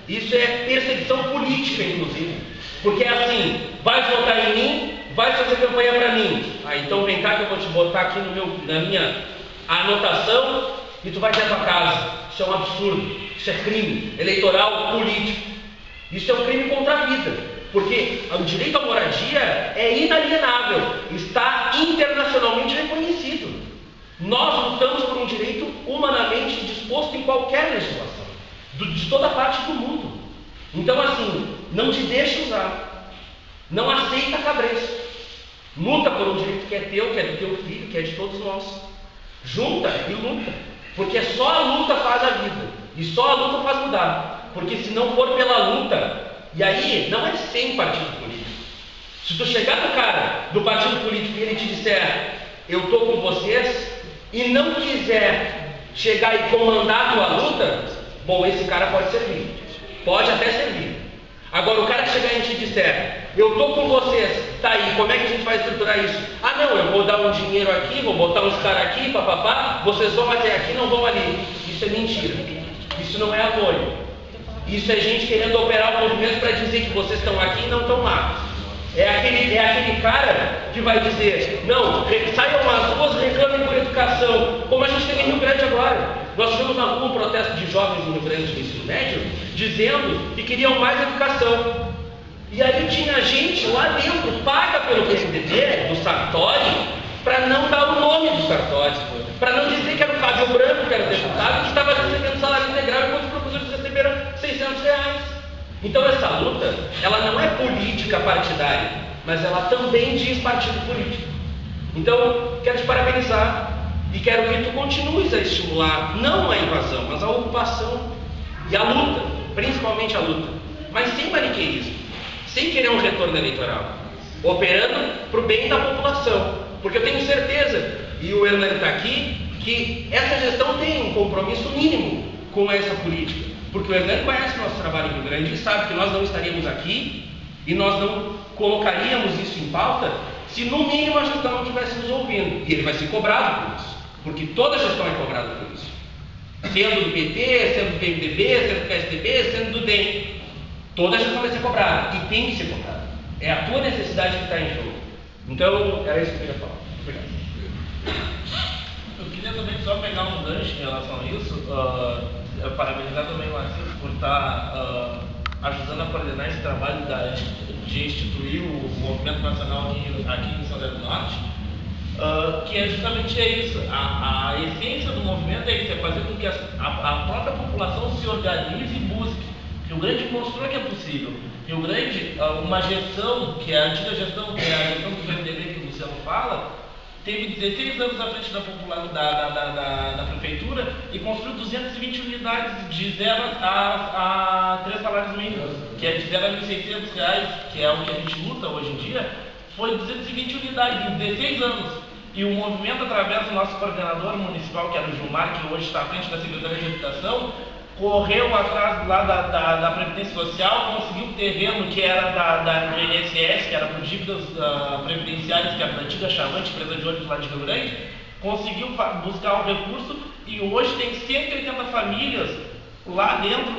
Isso é perseguição política, inclusive. Porque é assim, vai votar em mim, vai fazer campanha para mim. Então vem cá que eu vou te botar aqui na minha anotação e tu vai ter a tua casa. Isso é um absurdo. Isso é crime eleitoral político. Isso é um crime contra a vida. Porque o direito à moradia é inalienável, está internacionalmente reconhecido. Nós lutamos por um direito humanamente disposto em qualquer legislação, de toda parte do mundo. Então, assim, não te deixe usar, não aceita cabresto, luta por um direito que é teu, que é do teu filho, que é de todos nós. Junta e luta, porque só a luta faz a vida, e só a luta faz mudar. Porque se não for pela luta, e aí, não é sem partido político. Se tu chegar no cara do partido político e ele te disser, eu estou com vocês, e não quiser chegar e comandar a tua luta, bom, esse cara pode servir. Pode até servir. Agora, o cara que chegar e te disser, eu estou com vocês, tá aí, como é que a gente vai estruturar isso? Ah, não, eu vou dar um dinheiro aqui, vou botar uns caras aqui, papapá, vocês vão até aqui, não vão ali. Isso é mentira. Isso não é apoio. Isso é gente querendo operar o movimento para dizer que vocês estão aqui e não estão lá. É aquele cara que vai dizer, não, saiam às ruas, reclamem por educação, como a gente tem em Rio Grande agora. Nós tivemos na rua um protesto de jovens em Rio Grande do ensino médio, dizendo que queriam mais educação. E aí tinha gente lá dentro, paga pelo PSDB, do Sartori, para não dar o nome do Sartori, para não dizer que era o Fábio Branco, que era o deputado, que estava recebendo salário integral enquanto os professores receberam R$600. Então essa luta, ela não é política partidária, mas ela também diz partido político. Então, quero te parabenizar e quero que tu continues a estimular, não a invasão, mas a ocupação e a luta, principalmente a luta, mas sem maniqueísmo, sem querer um retorno eleitoral, operando para o bem da população. Porque eu tenho certeza, e o Hernani está aqui, que essa gestão tem um compromisso mínimo com essa política. Porque o Hernani conhece o nosso trabalho em Rio Grande e sabe que nós não estaríamos aqui e nós não colocaríamos isso em pauta se no mínimo a gestão não estivesse nos ouvindo. E ele vai ser cobrado por isso, porque toda gestão é cobrada por isso. Sendo do PT, sendo do PMDB, sendo do PSDB, sendo do DEM. Toda gestão vai ser cobrada e tem que ser cobrada. É a tua necessidade que está em jogo. Então, era isso que eu queria falar. Obrigado. Eu queria também só pegar um gancho em relação a isso, parabenizar também o Assis por estar ajudando a coordenar esse trabalho de instituir o movimento nacional aqui em São José do Norte, que é justamente isso. A essência do movimento é isso, é fazer com que a própria população se organize e busque. Rio Grande mostrou que é possível. Rio Grande, uma gestão, que é a antiga gestão, que é a gestão do PMDB que o Luciano fala, teve 16 anos à frente da prefeitura e construiu 220 unidades de 0 a 3 salários mínimos, que é de 0 a R$1.600, que é o que a gente luta hoje em dia, foi 220 unidades em 16 anos. E o movimento, através do nosso coordenador municipal, que era o Gilmar, que hoje está à frente da Secretaria de Habitação, correu atrás lá da Previdência Social, conseguiu o terreno que era do INSS, que era por dívidas previdenciárias, que era da antiga Chavante, empresa de ônibus lá de Rio Grande, conseguiu buscar o recurso e hoje tem 180 famílias lá dentro,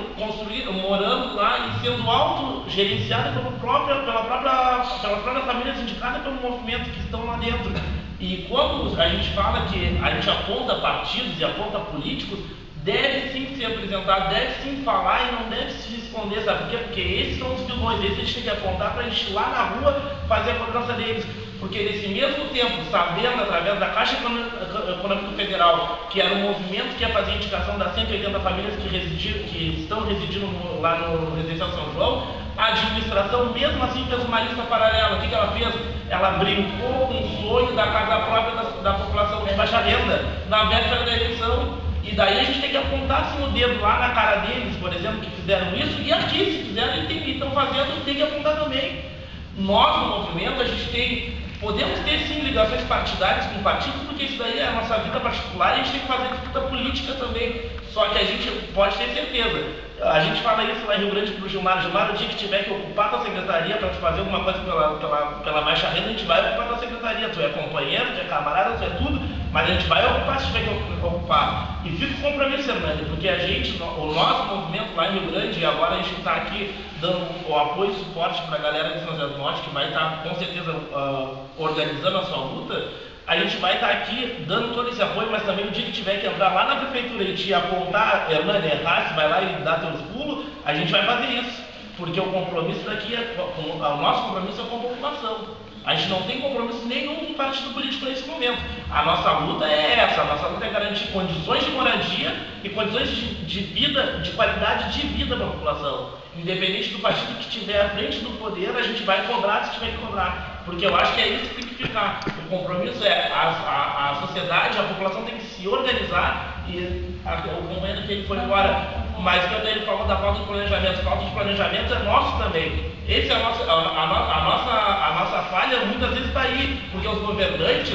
morando lá e sendo autogerenciadas pela própria família sindicada, pelo movimento que estão lá dentro. E quando a gente fala que a gente aponta partidos e aponta políticos, deve sim ser apresentado, deve sim falar e não deve se esconder, sabe por quê? Porque esses são os vilões, esses a gente tem que apontar para a gente ir lá na rua fazer a cobrança deles. Porque nesse mesmo tempo, sabendo através da Caixa Econômica Federal, que era um movimento que ia fazer a indicação das 180 famílias que estão residindo lá no Residencial São João, a administração mesmo assim fez uma lista paralela. O que ela fez? Ela brincou com o sonho da casa própria da população de baixa renda na véspera da eleição. E daí a gente tem que apontar assim o dedo lá na cara deles, por exemplo, que fizeram isso, e aqui, se fizeram e estão fazendo, tem que apontar também. Nós, no movimento, a gente podemos ter sim ligações partidárias com partidos, porque isso daí é a nossa vida particular e a gente tem que fazer disputa política também. Só que a gente pode ter certeza. A gente fala isso lá em Rio Grande pro Gilmar. Gilmar, o dia que tiver que ocupar a tua secretaria para te fazer alguma coisa pela baixa renda, a gente vai ocupar a tua secretaria. Tu é companheiro, tu é camarada, tu é tudo, mas a gente vai ocupar se tiver que ocupar. E fica o compromisso, Hernani, porque a gente, o nosso movimento lá em Rio Grande, e agora a gente está aqui dando o apoio e suporte para a galera de São José do Norte, que vai estar com certeza organizando a sua luta. A gente vai estar aqui dando todo esse apoio, mas também o dia que tiver que entrar lá na prefeitura e te apontar, Hernani, errar, se vai lá e dar teus pulos, a gente vai fazer isso. Porque o compromisso daqui, o nosso compromisso é com a população. A gente não tem compromisso nenhum com partido político nesse momento. A nossa luta é essa, a nossa luta é garantir condições de moradia e condições de vida, de qualidade de vida para a população. Independente do partido que estiver à frente do poder, a gente vai cobrar se tiver que cobrar. Porque eu acho que é isso que tem que ficar. O compromisso é a sociedade, a população tem que se organizar e o companheiro que ele foi embora, mas quando ele falou da falta de planejamento, falta de planejamento é nosso também. Essa é a nossa falha, muitas vezes está aí, porque os governantes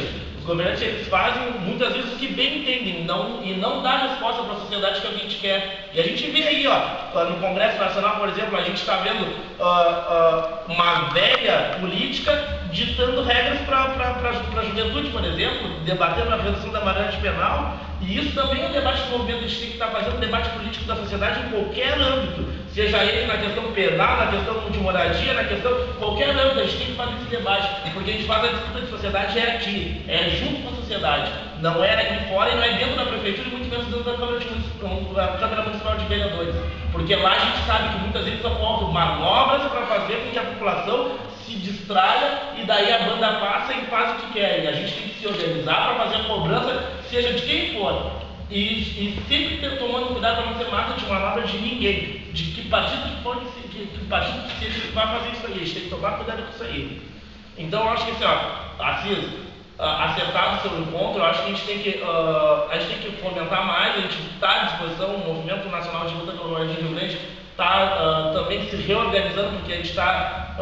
eles fazem muitas vezes o que bem entendem e não dá resposta para a sociedade que a gente quer. E a gente vê aí, no Congresso Nacional, por exemplo, a gente está vendo uma velha política ditando regras para a juventude, por exemplo, debatendo a redução da maioridade penal. E isso também é um debate do movimento, a gente tem que estar fazendo um debate político da sociedade em qualquer âmbito, seja ele na questão penal, na questão de moradia, na questão qualquer âmbito, a gente tem que fazer esse debate, porque a gente faz a disputa de sociedade aqui, junto com a sociedade, não é aqui fora e não é dentro da prefeitura e muito menos dentro da Câmara Municipal de Vereadores, porque lá a gente sabe que muitas vezes ocorrem manobras para fazer com que a população se distraia e daí a banda passa e faz o que quer, e a gente tem que se organizar para fazer a cobrança, seja de quem for. E sempre tomando cuidado para não ser mata de manobra de ninguém, de que partido que partido que seja que vai fazer isso aí, a gente tem que tomar cuidado com isso aí. Então eu acho que assim, acertado o seu encontro, eu acho que a gente tem que fomentar mais, a gente está à disposição, o Movimento Nacional de Luta pela Moradia de Rio Grande está também se reorganizando, porque a gente está,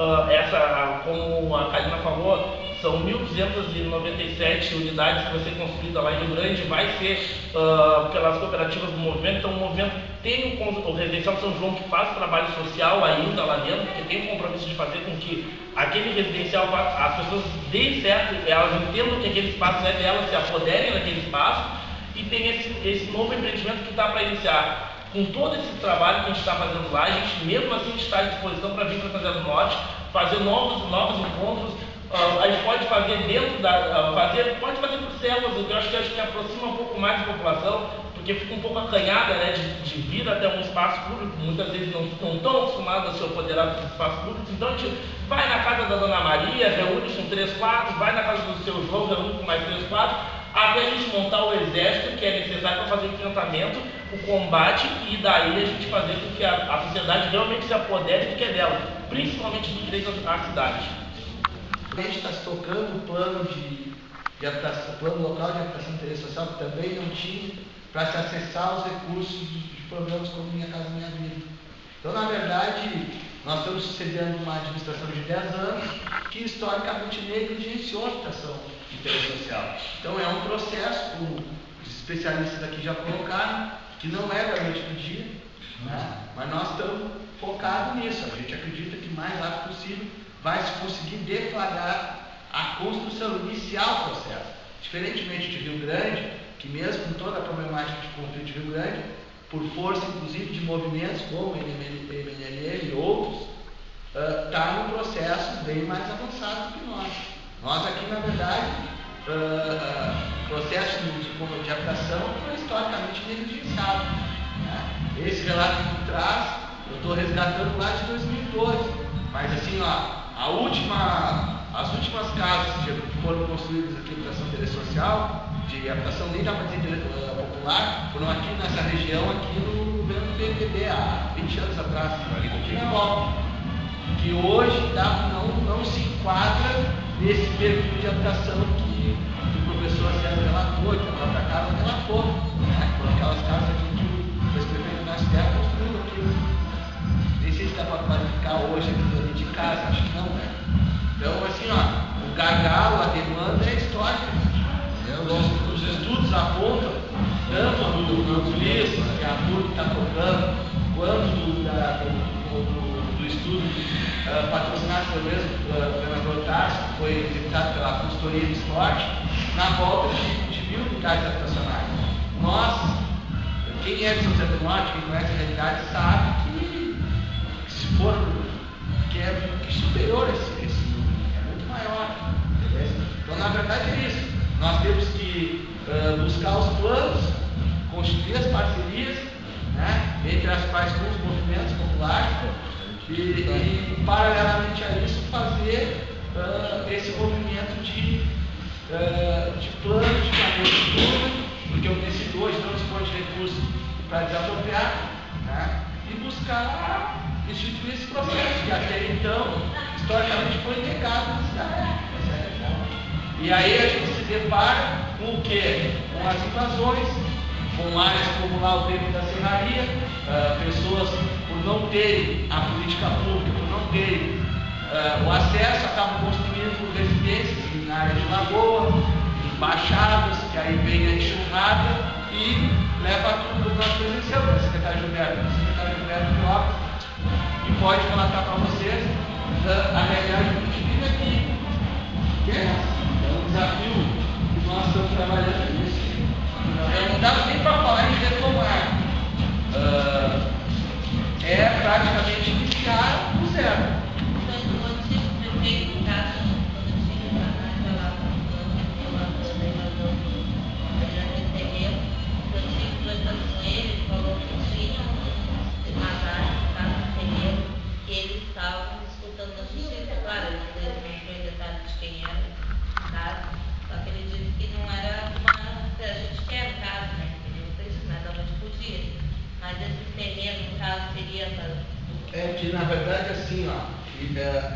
como a Karina falou, são 1.297 unidades que vão ser construídas lá em Rio Grande, vai ser pelas cooperativas do movimento. Então o movimento tem o Residencial São João que faz trabalho social ainda lá dentro, porque tem o compromisso de fazer com que aquele residencial, as pessoas deem certo, elas entendam que aquele espaço é delas, se apoderem daquele espaço, e tem esse novo empreendimento que está para iniciar. Com todo esse trabalho que a gente está fazendo lá, a gente mesmo assim está à disposição para vir para São José do Norte, fazer novos encontros. A gente pode fazer pode fazer por células, o que eu acho que aproxima um pouco mais da população, porque fica um pouco acanhada, né, de vir até um espaço público, muitas vezes não estão acostumados a se apoderar dos espaços públicos, então a gente vai na casa da Dona Maria, reúne com 3 quartos, vai na casa do seu João, reúne com mais 3 quartos, até a gente montar o exército que é necessário para fazer o enfrentamento, o combate, e daí a gente fazer com que a sociedade realmente se apodere do que é dela, principalmente do direito à cidade. A gente está se tocando o plano plano local de habitação de interesse social, que também não tinha, para se acessar os recursos de programas como Minha Casa Minha Vida. Então, na verdade, nós estamos sucedendo uma administração de 10 anos que historicamente negligenciou a habitação de interesse social. Então, é um processo, como os especialistas aqui já colocaram, que não é da noite para o dia, né? Mas nós estamos focados nisso. A gente acredita que o mais rápido possível vai se conseguir deflagrar a construção, iniciar o processo. Diferentemente de Rio Grande, que mesmo com toda a problemática de conflito de Rio Grande, por força inclusive de movimentos como o MNLL e outros, está num processo bem mais avançado que nós. Nós aqui, na verdade, o processo de habitação foi historicamente negligenciado, né? Esse relato que traz, eu estou resgatando lá de 2012, mas assim, as últimas casas que foram construídas aqui em habitação de interesse social, de habitação nem da partida popular, foram aqui nessa região, aqui no governo do PPD, há 20 anos atrás, aqui na volta, que hoje não se enquadra nesse perfil de habitação que o professor César relatou, que a própria casa relatou, né? Foram aquelas casas aqui que o ex-prefeito da Terra construiu aqui. Nem sei se dá para qualificar hoje aquilo ali de casa, acho que não, né? Então, assim, o gargalo, a demanda é histórica. Os estudos apontam, tanto do Luiz, que é a turma que está tocando, quanto do estudo patrocinado pelo mesmo governador Tarso, que foi executado pela consultoria de esporte, na volta de 1.000 unidades habitacionais. Quem é de São José do Norte, quem conhece a realidade, sabe que se for, que é superior a esse número, é muito maior. Beleza? Então, na verdade, é isso. Nós temos que buscar os planos, constituir as parcerias, né, entre as quais com os movimentos populares e paralelamente a isso, fazer esse movimento de plano de manejo futuro, porque o município hoje não dispõe de recursos para desapropriar, né, e buscar instituir esse processo, que até então, historicamente, foi negado na cidade. E aí a gente se depara com o quê? Com as invasões, com áreas como lá o tempo da serraria, pessoas por não terem a política pública, por não terem o acesso, acabam construindo residências na área de lagoa, em baixadas, que aí vem a enxurrada e leva tudo que nós presenciamos, o secretário Gilberto Lopes, que pode relatar para vocês a realidade que a gente vive aqui, que é um desafio que nós estamos trabalhando nisso. Não dá nem para falar em retomar. É praticamente que na verdade assim, ó,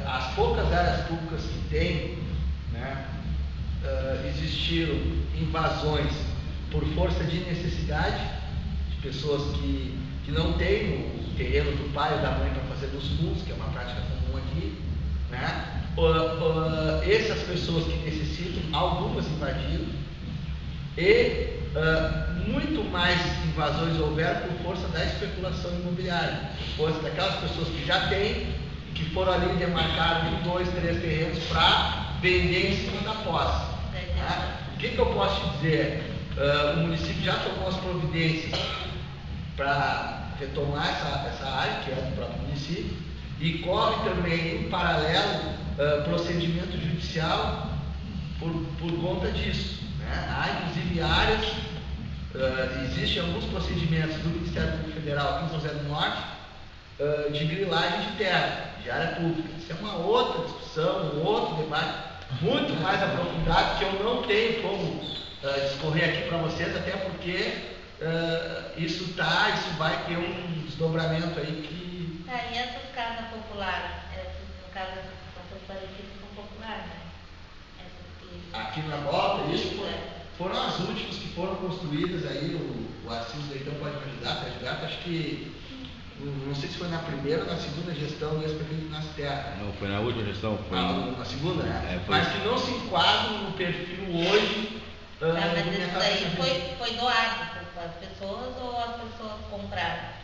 as poucas áreas públicas que tem, né, existiram invasões por força de necessidade, de pessoas que não têm o terreno do pai ou da mãe para fazer dos fundos, que é uma prática comum aqui, né? Essas pessoas que necessitam, algumas invadiram, e muito mais invasões houveram por força da especulação imobiliária, por força daquelas pessoas que já têm e que foram ali e demarcaram 2, 3 terrenos para vender em cima da posse. Né? O que eu posso te dizer? O município já tomou as providências para retomar essa área, que é do próprio município, e corre também, em paralelo, procedimento judicial por conta disso. Né? Há, inclusive, áreas, existem alguns procedimentos do Ministério Público Federal aqui em São José do Norte, de grilagem de terra, de área pública. Isso é uma outra discussão, um outro debate, muito mais aprofundado, que eu não tenho como discorrer aqui para vocês, até porque isso vai ter um desdobramento aí que... E essas casas populares? No caso, são parecidas com popular, né? Aqui na volta, isso foram as últimas que foram construídas aí, o Assis Leitão pode me ajudar, acho que, não sei se foi na primeira ou na segunda gestão do ex-prefeito Inácio Terra. Não, foi na última gestão. Foi na segunda, né? Mas que não se enquadram no perfil hoje. Mas isso daí foi doado para as pessoas ou as pessoas compraram?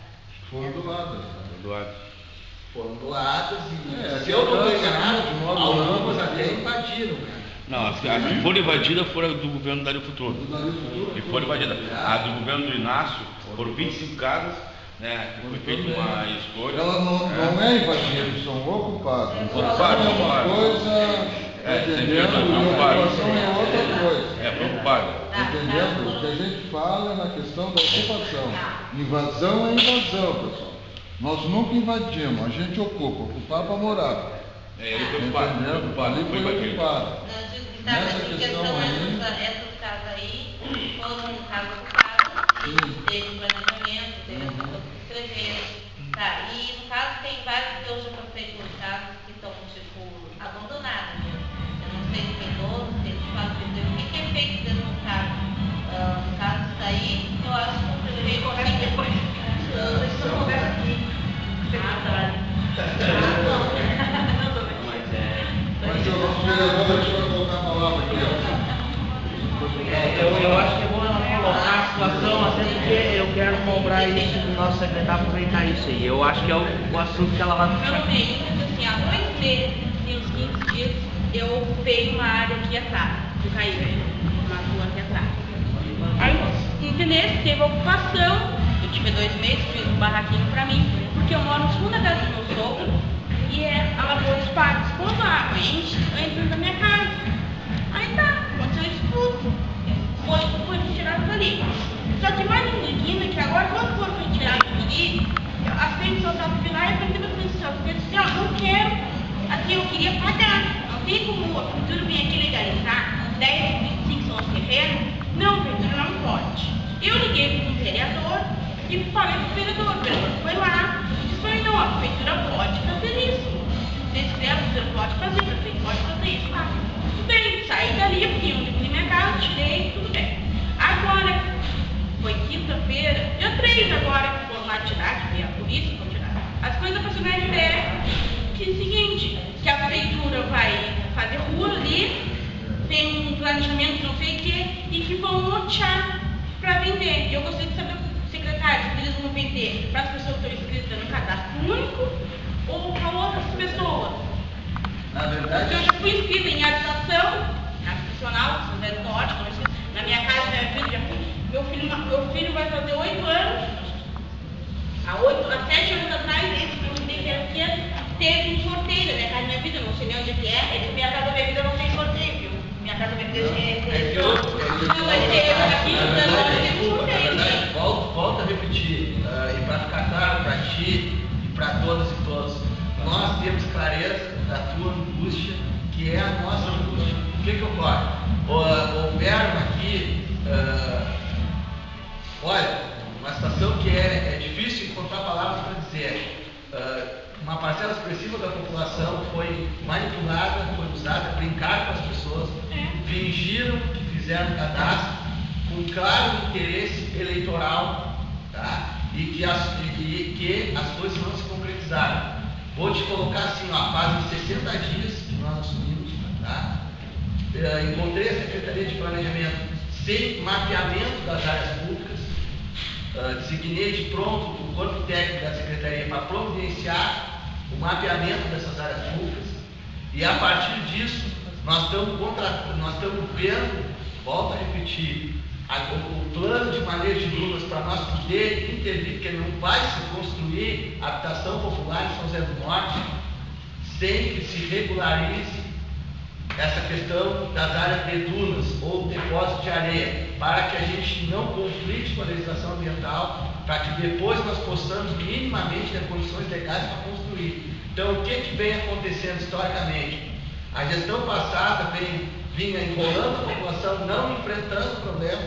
Foram doadas. Foram doadas e, se eu não estou enganado, algumas até invadiram, né? Não, as que foram invadidas foram do governo Dário Futuro. E foram invadidas. A do governo do Inácio foram 25 casas, né? Foi feita uma escolha. Ela não é invadida, são ocupadas. Ocupadas, é uma coisa, entendendo? E ocupação é outra coisa. É preocupado. Entendendo? O que a gente fala é na questão da ocupação. Invasão é invasão, pessoal. Nós nunca invadimos, a gente ocupa. Ocupar para morar. Ele foi ocupado. Ali foi ocupado. Nessa questão aí, essas casas aí foram casas ocupadas, teve planejamento, teve as pessoas que escreveram. Tá, e no caso tem vários que eu já passei por casas que estão tipo abandonadas mesmo. Eu não sei se tem dono, se tem espaço, o que é feito dentro do caso. No caso disso aí, eu acho que eu deveria conversar depois. Deixa eu conversar aqui. Mas o nosso vereador vai colocar a palavra aqui, Eu acho que é bom ela colocar a situação, até porque eu quero cobrar isso do nosso secretário, aproveitar isso aí. Eu acho que é o assunto que ela vai puxar. Pelo menos, assim, há 2 meses e uns 15 dias, eu ocupei uma área aqui atrás, do Caíra, uma rua aqui atrás. Aí, entendeu? Teve ocupação, eu tive 2 meses, fiz um barraquinho pra mim, porque eu moro no fundo da casa do meu sogro, e a Lagoa dos Padres. Quando a água enche, eu entro na minha casa. Aí tá, aconteceu isso tudo. Foi tirado dali. Só que mais indigna que agora, quando foi tirado dali, as pessoas estavam vindo lá e eu falei para as pessoas, porque eu disse, não quero, assim, eu queria pagar. Não tem como a prefeitura vir aqui legalizar 10, 25 são os terrenos. Não, a prefeitura não pode. Eu liguei para o vereador e falei para o vereador foi lá e disse para ele, não, a prefeitura pode fazer isso. Se quiser, a prefeitura pode fazer, a prefeitura pode fazer isso. Tudo bem, saí dali, eu limpei minha casa, tirei, tudo bem. Agora, foi quinta-feira, dia 3 agora, que foram lá tirar, que veio a polícia, foram tirar. As coisas para a ideia que é o seguinte, que a prefeitura vai fazer rua ali, tem um planejamento, não sei o quê, e que vão lotear para vender. E eu gostaria de saber, secretário, se eles vão vender para as pessoas que estão inscritas no cadastro único ou para outras pessoas. Na verdade, porque eu já fui inscrita em habitação nacional, São José do Norte, na minha casa, meu filho vai fazer 8 anos, há 7 anos atrás, esse que eu me dei teve um sorteio na minha casa, minha vida, não sei nem onde é que é, esse minha casa, minha vida não tem sorteio, viu? Minha casa, minha vida não vai ter aqui, não tem sorteio. Volto a repetir, e para ficar claro para ti e para todas e todos, nós temos clareza da tua angústia, que é a nossa angústia. O que ocorre? Houveram aqui, olha, uma situação que é difícil encontrar palavras para dizer, uma parcela expressiva da população foi manipulada, foi usada para brincar com as pessoas, fingiram que fizeram cadastro com claro interesse eleitoral, tá? E que as coisas não se concretizaram. Vou te colocar assim, ó, fazem 60 dias que nós assumimos, tá? Encontrei a Secretaria de Planejamento sem mapeamento das áreas públicas, designei de pronto o corpo técnico da Secretaria para providenciar o mapeamento dessas áreas públicas, e a partir disso nós estamos vendo, volto a repetir, o plano de manejo de dunas para nós poder intervir, porque não vai se construir habitação popular em São José do Norte sem que se regularize essa questão das áreas de dunas ou depósito de areia, para que a gente não conflite com a legislação ambiental, para que depois nós possamos minimamente ter condições legais para construir. Então, o que vem acontecendo historicamente? A gestão passada vinha enrolando a população, não enfrentando o problema,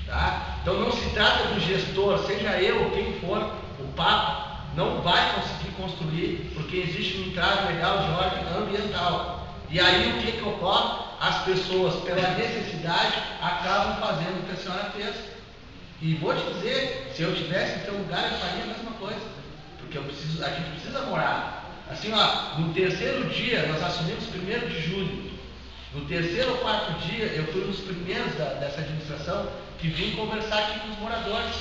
tá? Então, não se trata do gestor, seja eu ou quem for, o papo não vai conseguir construir, porque existe um entrave legal de ordem ambiental. E aí o que ocorre? As pessoas, pela necessidade, acabam fazendo o que a senhora fez. E vou te dizer, se eu tivesse em teu lugar, eu faria a mesma coisa. Porque a gente precisa morar. Assim, ó, no terceiro dia, nós assumimos 1º de julho. No terceiro ou quarto dia, eu fui um dos primeiros dessa administração que vim conversar aqui com os moradores.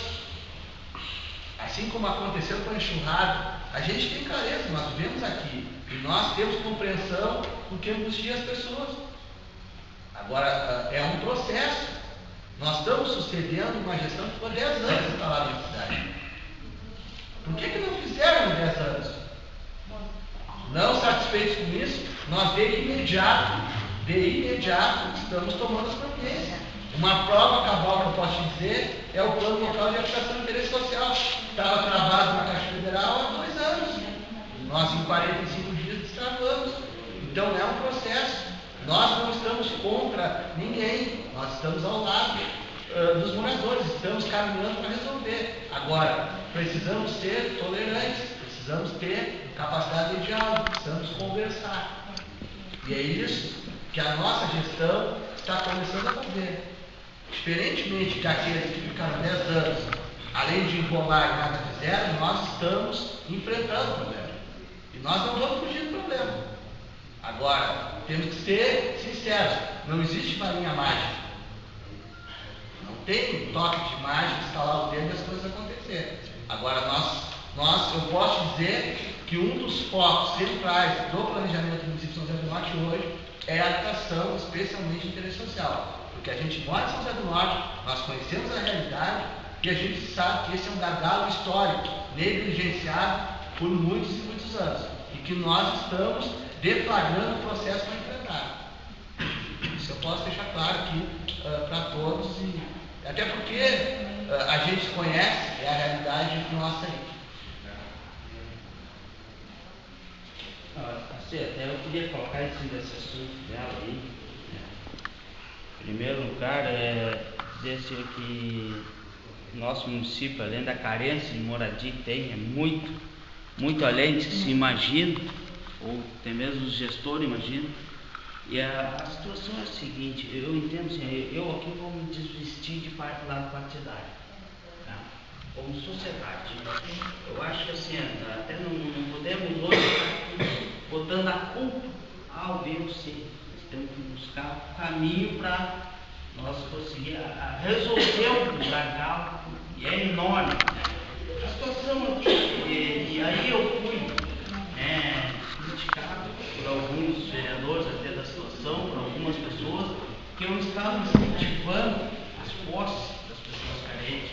Assim como aconteceu com a enxurrada, a gente tem clareza, nós vivemos aqui e nós temos compreensão do que angustia as pessoas. Agora, é um processo. Nós estamos sucedendo uma gestão que ficou 10 anos instalada na cidade. Por que não fizeram em 10 anos? Não satisfeitos com isso, nós de imediato, estamos tomando as providências. Uma prova cabal que eu posso te dizer é o Plano Local de Habitação de Interesse Social. Estava travado na Caixa Federal há 2 anos. Nós, em 45 dias, destravamos. Então, é um processo. Nós não estamos contra ninguém, nós estamos ao lado dos moradores, estamos caminhando para resolver. Agora, precisamos ser tolerantes, precisamos ter capacidade de diálogo, precisamos conversar. E é isso que a nossa gestão está começando a fazer. Diferentemente daqueles que ficaram 10 anos, além de enrolar e nada fizeram, nós estamos enfrentando o problema. E nós não vamos fugir do problema. Agora, temos que ser sinceros, não existe varinha mágica. Não tem toque de mágica, instalar o dedo e as coisas acontecerem. Agora, eu posso dizer que um dos focos centrais do planejamento do município de São José do Norte hoje é a habitação, especialmente de interesse social. Porque a gente mora em São José do Norte, nós conhecemos a realidade e a gente sabe que esse é um gargalo histórico, negligenciado por muitos e muitos anos. E que nós estamos deflagrando o processo para enfrentar. Isso eu posso deixar claro aqui para todos, até porque a gente conhece a realidade nossa aí. Assim, até eu queria colocar em cima desse assunto dela aí. Em primeiro lugar, dizer assim, que nosso município, além da carência de moradia que tem, é muito além do que se imagina, ou até mesmo o gestor imagina. E a situação é a seguinte, eu entendo assim, eu aqui vou me desvestir de lado partidário, tá? Como sociedade. Eu acho que assim, até não podemos hoje estar botando a culpa ao B ou C. Nós temos que buscar um caminho para nós conseguir resolver o gargalo, e é enorme. A situação aqui, e aí eu fui criticado por alguns vereadores até da situação, por algumas pessoas, que eu estava incentivando as posses das pessoas carentes,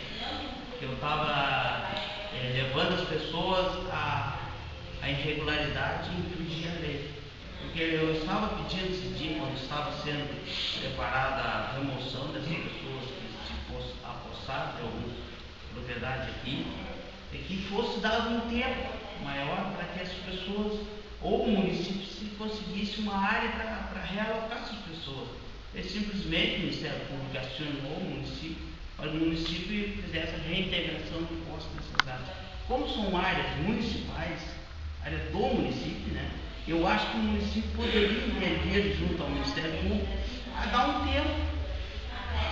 que eu estava levando as pessoas à irregularidade e infringir a lei. Porque eu estava pedindo esse dia, quando estava sendo preparada a remoção dessas pessoas que se apossaram de algumas propriedades aqui, é que fosse dado um tempo maior para que as pessoas, ou o município, se conseguisse uma área para realocar essas pessoas. É simplesmente o Ministério Público acionou o município, para o município fizesse a reintegração de postos nessas áreas. Como são áreas municipais, área do município, né? Eu acho que o município poderia intervir junto ao Ministério Público a dar um tempo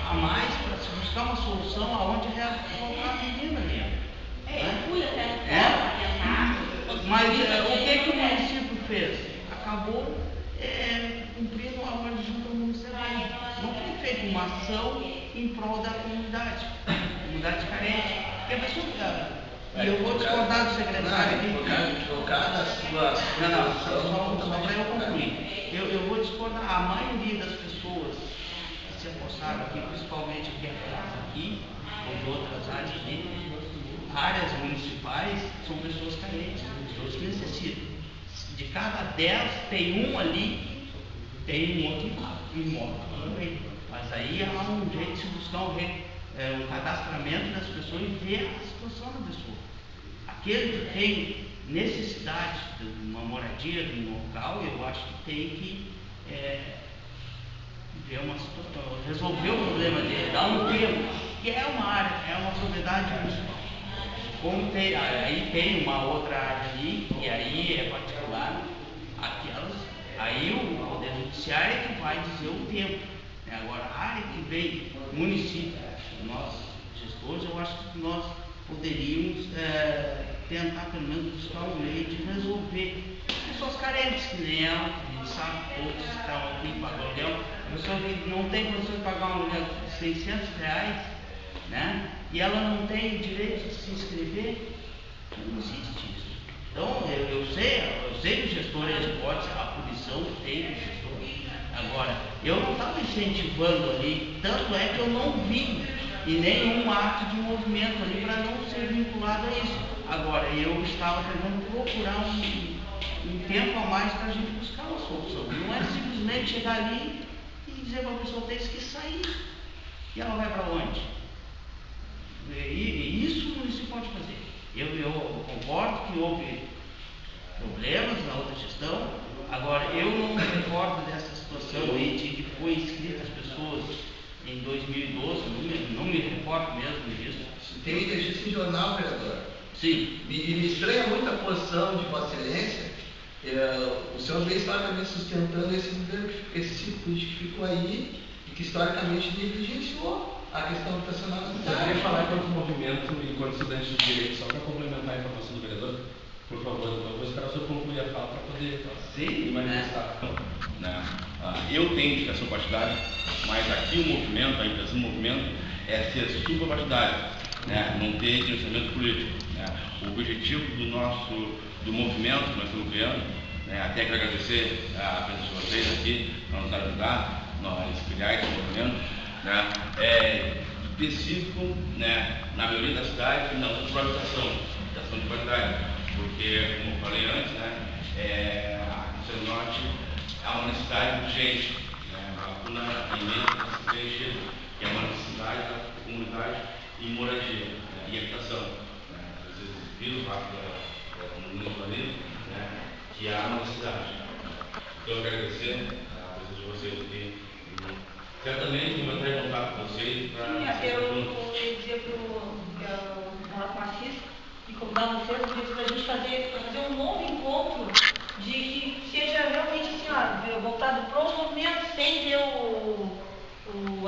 a mais para se buscar uma solução aonde colocar a menina mesmo. Eu fui até no Mas o que o município fez? Acabou cumprindo a ordem junto ao Ministério Público. Não foi feita uma ação em prol da comunidade carente. Porque a pessoa... E eu vou discordar do secretário aqui. Trocar na sua... Só para eu concluir. Eu vou discordar. A maioria das pessoas que se apossaram aqui, principalmente aqui atrás, aqui, ou de outras áreas aqui, áreas municipais, são pessoas carentes, pessoas que necessitam. De cada 10, tem um ali, tem um outro imóvel. Mas aí há um jeito de se buscar um cadastramento das pessoas e ver a situação da pessoa. Aquele que tem necessidade de uma moradia, de um local, eu acho que tem que ver uma situação, resolver o problema dele, dar um tempo, que é uma área, é uma propriedade municipal. Como tem, aí tem uma outra área ali, e aí é particular, aquelas, aí o Poder Judiciário é que vai dizer o tempo. Né? Agora, a área que vem município, nós gestores, eu acho que nós poderíamos tentar pelo menos buscar um meio de resolver. Pessoas carentes que nem ela, a gente sabe, todos estão aqui pagando aluguel, a pessoa que não tem condição de pagar um aluguel de R$600, né? E ela não tem o direito de se inscrever, não existe isso. Então, eu sei que o gestor pode, a punição tem o gestor. Agora, eu não estava incentivando ali, tanto é que eu não vi e nenhum ato de movimento ali para não ser vinculado a isso. Agora, eu estava tentando procurar um tempo a mais para a gente buscar uma solução. Não é simplesmente chegar ali e dizer para a pessoa tem que sair. E ela vai para onde? E isso o município pode fazer. Eu concordo que houve problemas na outra gestão. Agora, eu não me recordo dessa situação aí de que foi inscrita as pessoas em 2012, não me recordo mesmo disso. Tem registro em jornal, vereador. Sim. E me estranha muito a posição de Vossa Excelência. O senhor vem historicamente sustentando esse governo, esse ciclo político que ficou aí e que historicamente negligenciou a questão habitacional da cidade. Eu queria falar enquanto movimento e enquanto estudante de direito, só para complementar a informação do vereador, por favor, eu vou esperar o senhor concluir a fala para poder Sim, manifestar. Eu tenho indicação partidária, mas aqui o movimento, a intenção do movimento é ser suprapartidário, né? Não ter direcionamento político. Né? O objetivo do movimento que nós estamos criando, né? Até quero agradecer a presença de vocês aqui para nos ajudar, nós criar esse movimento, né? É específico, né? Na maioria das cidades, não de habitação de qualidade, porque, como eu falei antes, né? Aqui no Centro Norte há uma necessidade urgente, né? Uma lacuna imensa a ser preenchida, que é uma necessidade da comunidade em moradia, né? E habitação. Né? Às vezes, viram lá no urbanismo, né? Que há uma necessidade. Então, eu quero agradecer a presença de vocês aqui. Certamente, vou entrar em contato com vocês para... Eu vou dizer para o Assis e convidar vocês para a gente fazer um novo encontro de que seja realmente assim, voltado para os movimentos, sem ver a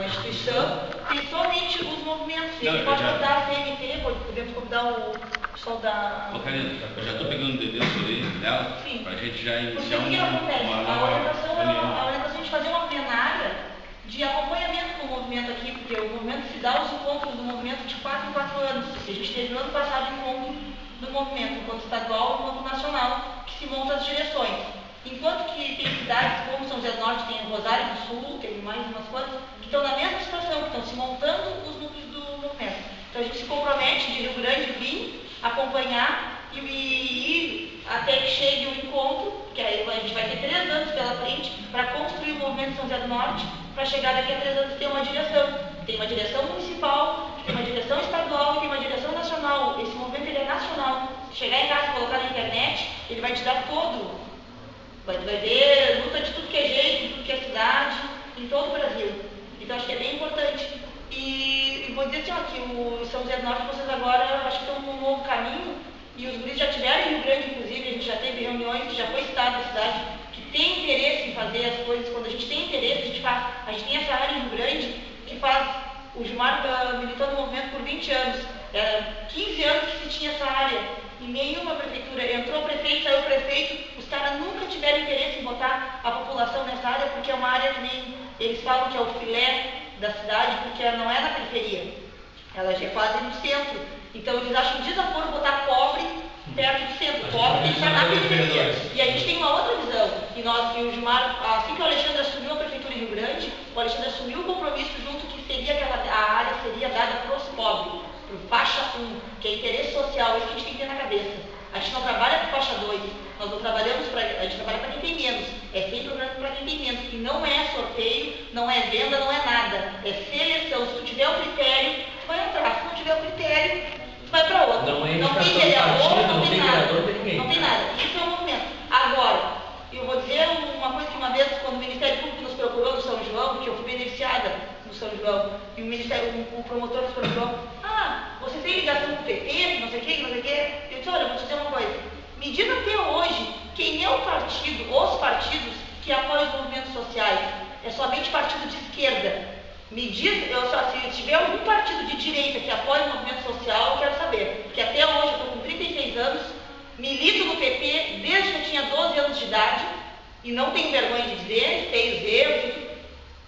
instituição, e somente os movimentos. Ele pode convidar a CNT, podemos convidar o pessoal da... Ô, Karina, eu já estou pegando o endereço aí dela, para a gente já iniciar uma A orientação é de fazer uma plenária de acompanhamento do movimento aqui, porque o movimento se dá os encontros do movimento de 4 em 4 anos. A gente teve no ano passado encontro do movimento, enquanto estadual e enquanto nacional, que se monta as direções. Enquanto que tem cidades como São José do Norte, tem Rosário do Sul, tem mais umas coisas, que estão na mesma situação, que estão se montando os núcleos do movimento. Então a gente se compromete de Rio Grande vir, acompanhar e ir até que chegue o encontro, que aí a gente vai ter 3 anos pela frente para construir o movimento de São José do Norte, para chegar daqui a 3 anos e ter uma direção. Tem uma direção municipal, tem uma direção estadual e tem uma direção nacional. Esse movimento ele é nacional. Se chegar em casa e colocar na internet, ele vai te dar todo. Vai ver luta de tudo que é jeito, de tudo que é cidade, em todo o Brasil. Então acho que é bem importante. E vou dizer assim, que o São José do Norte, vocês agora acho que estão num novo caminho, e os guris já tiveram em Rio Grande, inclusive, a gente já teve reuniões, já foi citado na cidade, que tem interesse em fazer as coisas. Quando a gente tem interesse, a gente faz. A gente tem essa área em Rio Grande que faz. O Gilmar militou no movimento por 20 anos. Era 15 anos que se tinha essa área. E nenhuma prefeitura. Entrou o prefeito, saiu o prefeito. Os caras nunca tiveram interesse em botar a população nessa área, porque é uma área que nem eles falam que é o filé da cidade, porque ela não é na periferia. Ela já é quase no centro. Então eles acham desaforo botar pobre perto do centro. Pobre tem que estar na periferia. E a gente tem uma outra visão. E o Gilmar, assim que o Alexandre assumiu a prefeitura em Rio Grande, o Alexandre assumiu o compromisso junto que seria a área seria dada para os pobres, para o faixa 1, que é interesse social, isso que a gente tem que ter na cabeça. A gente não trabalha para faixa 2, nós não trabalhamos para. A gente trabalha para quem tem menos. É sempre para quem tem menos. E não é sorteio, não é venda, não é nada. É seleção. Se tu tiver o critério, tu vai entrar. Se não tiver o critério, tu vai para outro. Não é tem indicação vereador, partida, não tem nada. vereador, tem ninguém. Não tem nada. Isso é um movimento. Agora, eu vou dizer uma coisa que uma vez, quando o Ministério Público nos procurou no São João, que eu fui beneficiada no São João, e o promotor nos procurou, vocês têm ligação com o PT, não sei o que, não sei o que. Eu disse, olha, eu vou te dizer uma coisa. Me diga até hoje quem é o partido, os partidos que apoiam os movimentos sociais. É somente partido de esquerda. Me diz, se tiver algum partido de direita que apoia o movimento social, eu quero saber. Porque até hoje, eu estou com 36 anos, milito no PP desde que eu tinha 12 anos de idade, e não tenho vergonha de dizer, fez erros.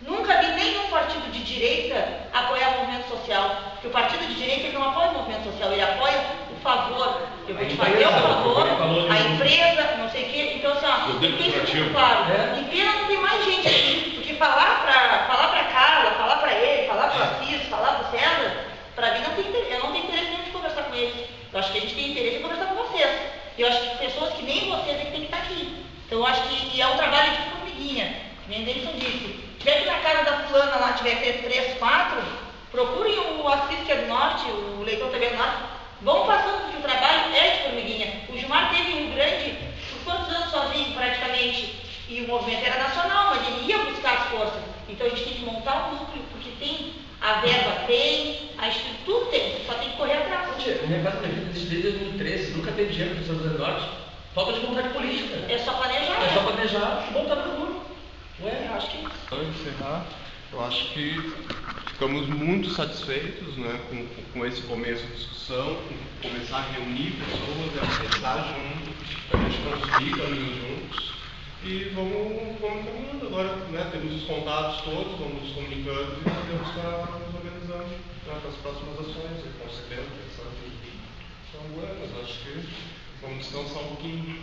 Nunca vi nenhum partido de direita apoiar o movimento social. Porque o partido de direita ele não apoia o movimento social, ele apoia o favor. Eu vou te fazer o favor, a empresa, não sei o quê. Então, assim, tem que ser muito claro. Em Pena não tem mais gente aqui, porque falar para Carla, falar para ele, falar para Assis, falar para o César, para mim não tem interesse. Eu não tenho interesse nenhum de conversar com eles. Eu acho que a gente tem interesse em conversar com vocês. E eu acho que pessoas que nem vocês é que tem que estar aqui. Então, eu acho que é um trabalho de formiguinha, nem Denison disse. Se tiver que na casa da fulana lá, tiver que ter 3, 4, procurem o Assis, que é do Norte, o Leitão também é do Norte. Vão passando, porque o trabalho é de formiguinha. O Gilmar teve em Rio Grande por quantos anos sozinho, praticamente? E o movimento era nacional, mas ele ia buscar as forças. Então a gente tem que montar um núcleo, porque tem a verba, tem, a estrutura tem, só tem que correr atrás. Minha casa da vida desde 2013, nunca teve dinheiro para o São José do Norte. Falta de vontade política. É só planejar. É só planejar e botar na rua. Eu acho que é isso. Para encerrar, eu acho que ficamos muito satisfeitos, né, com esse começo de discussão, com começar a reunir pessoas, a pensar junto, para a gente construir caminhos juntos. E vamos caminhando agora, né, temos os contatos todos, vamos nos comunicando e podemos estar nos organizando, né, para as próximas ações, e concebendo, pensando são buenas, acho que vamos descansar um pouquinho.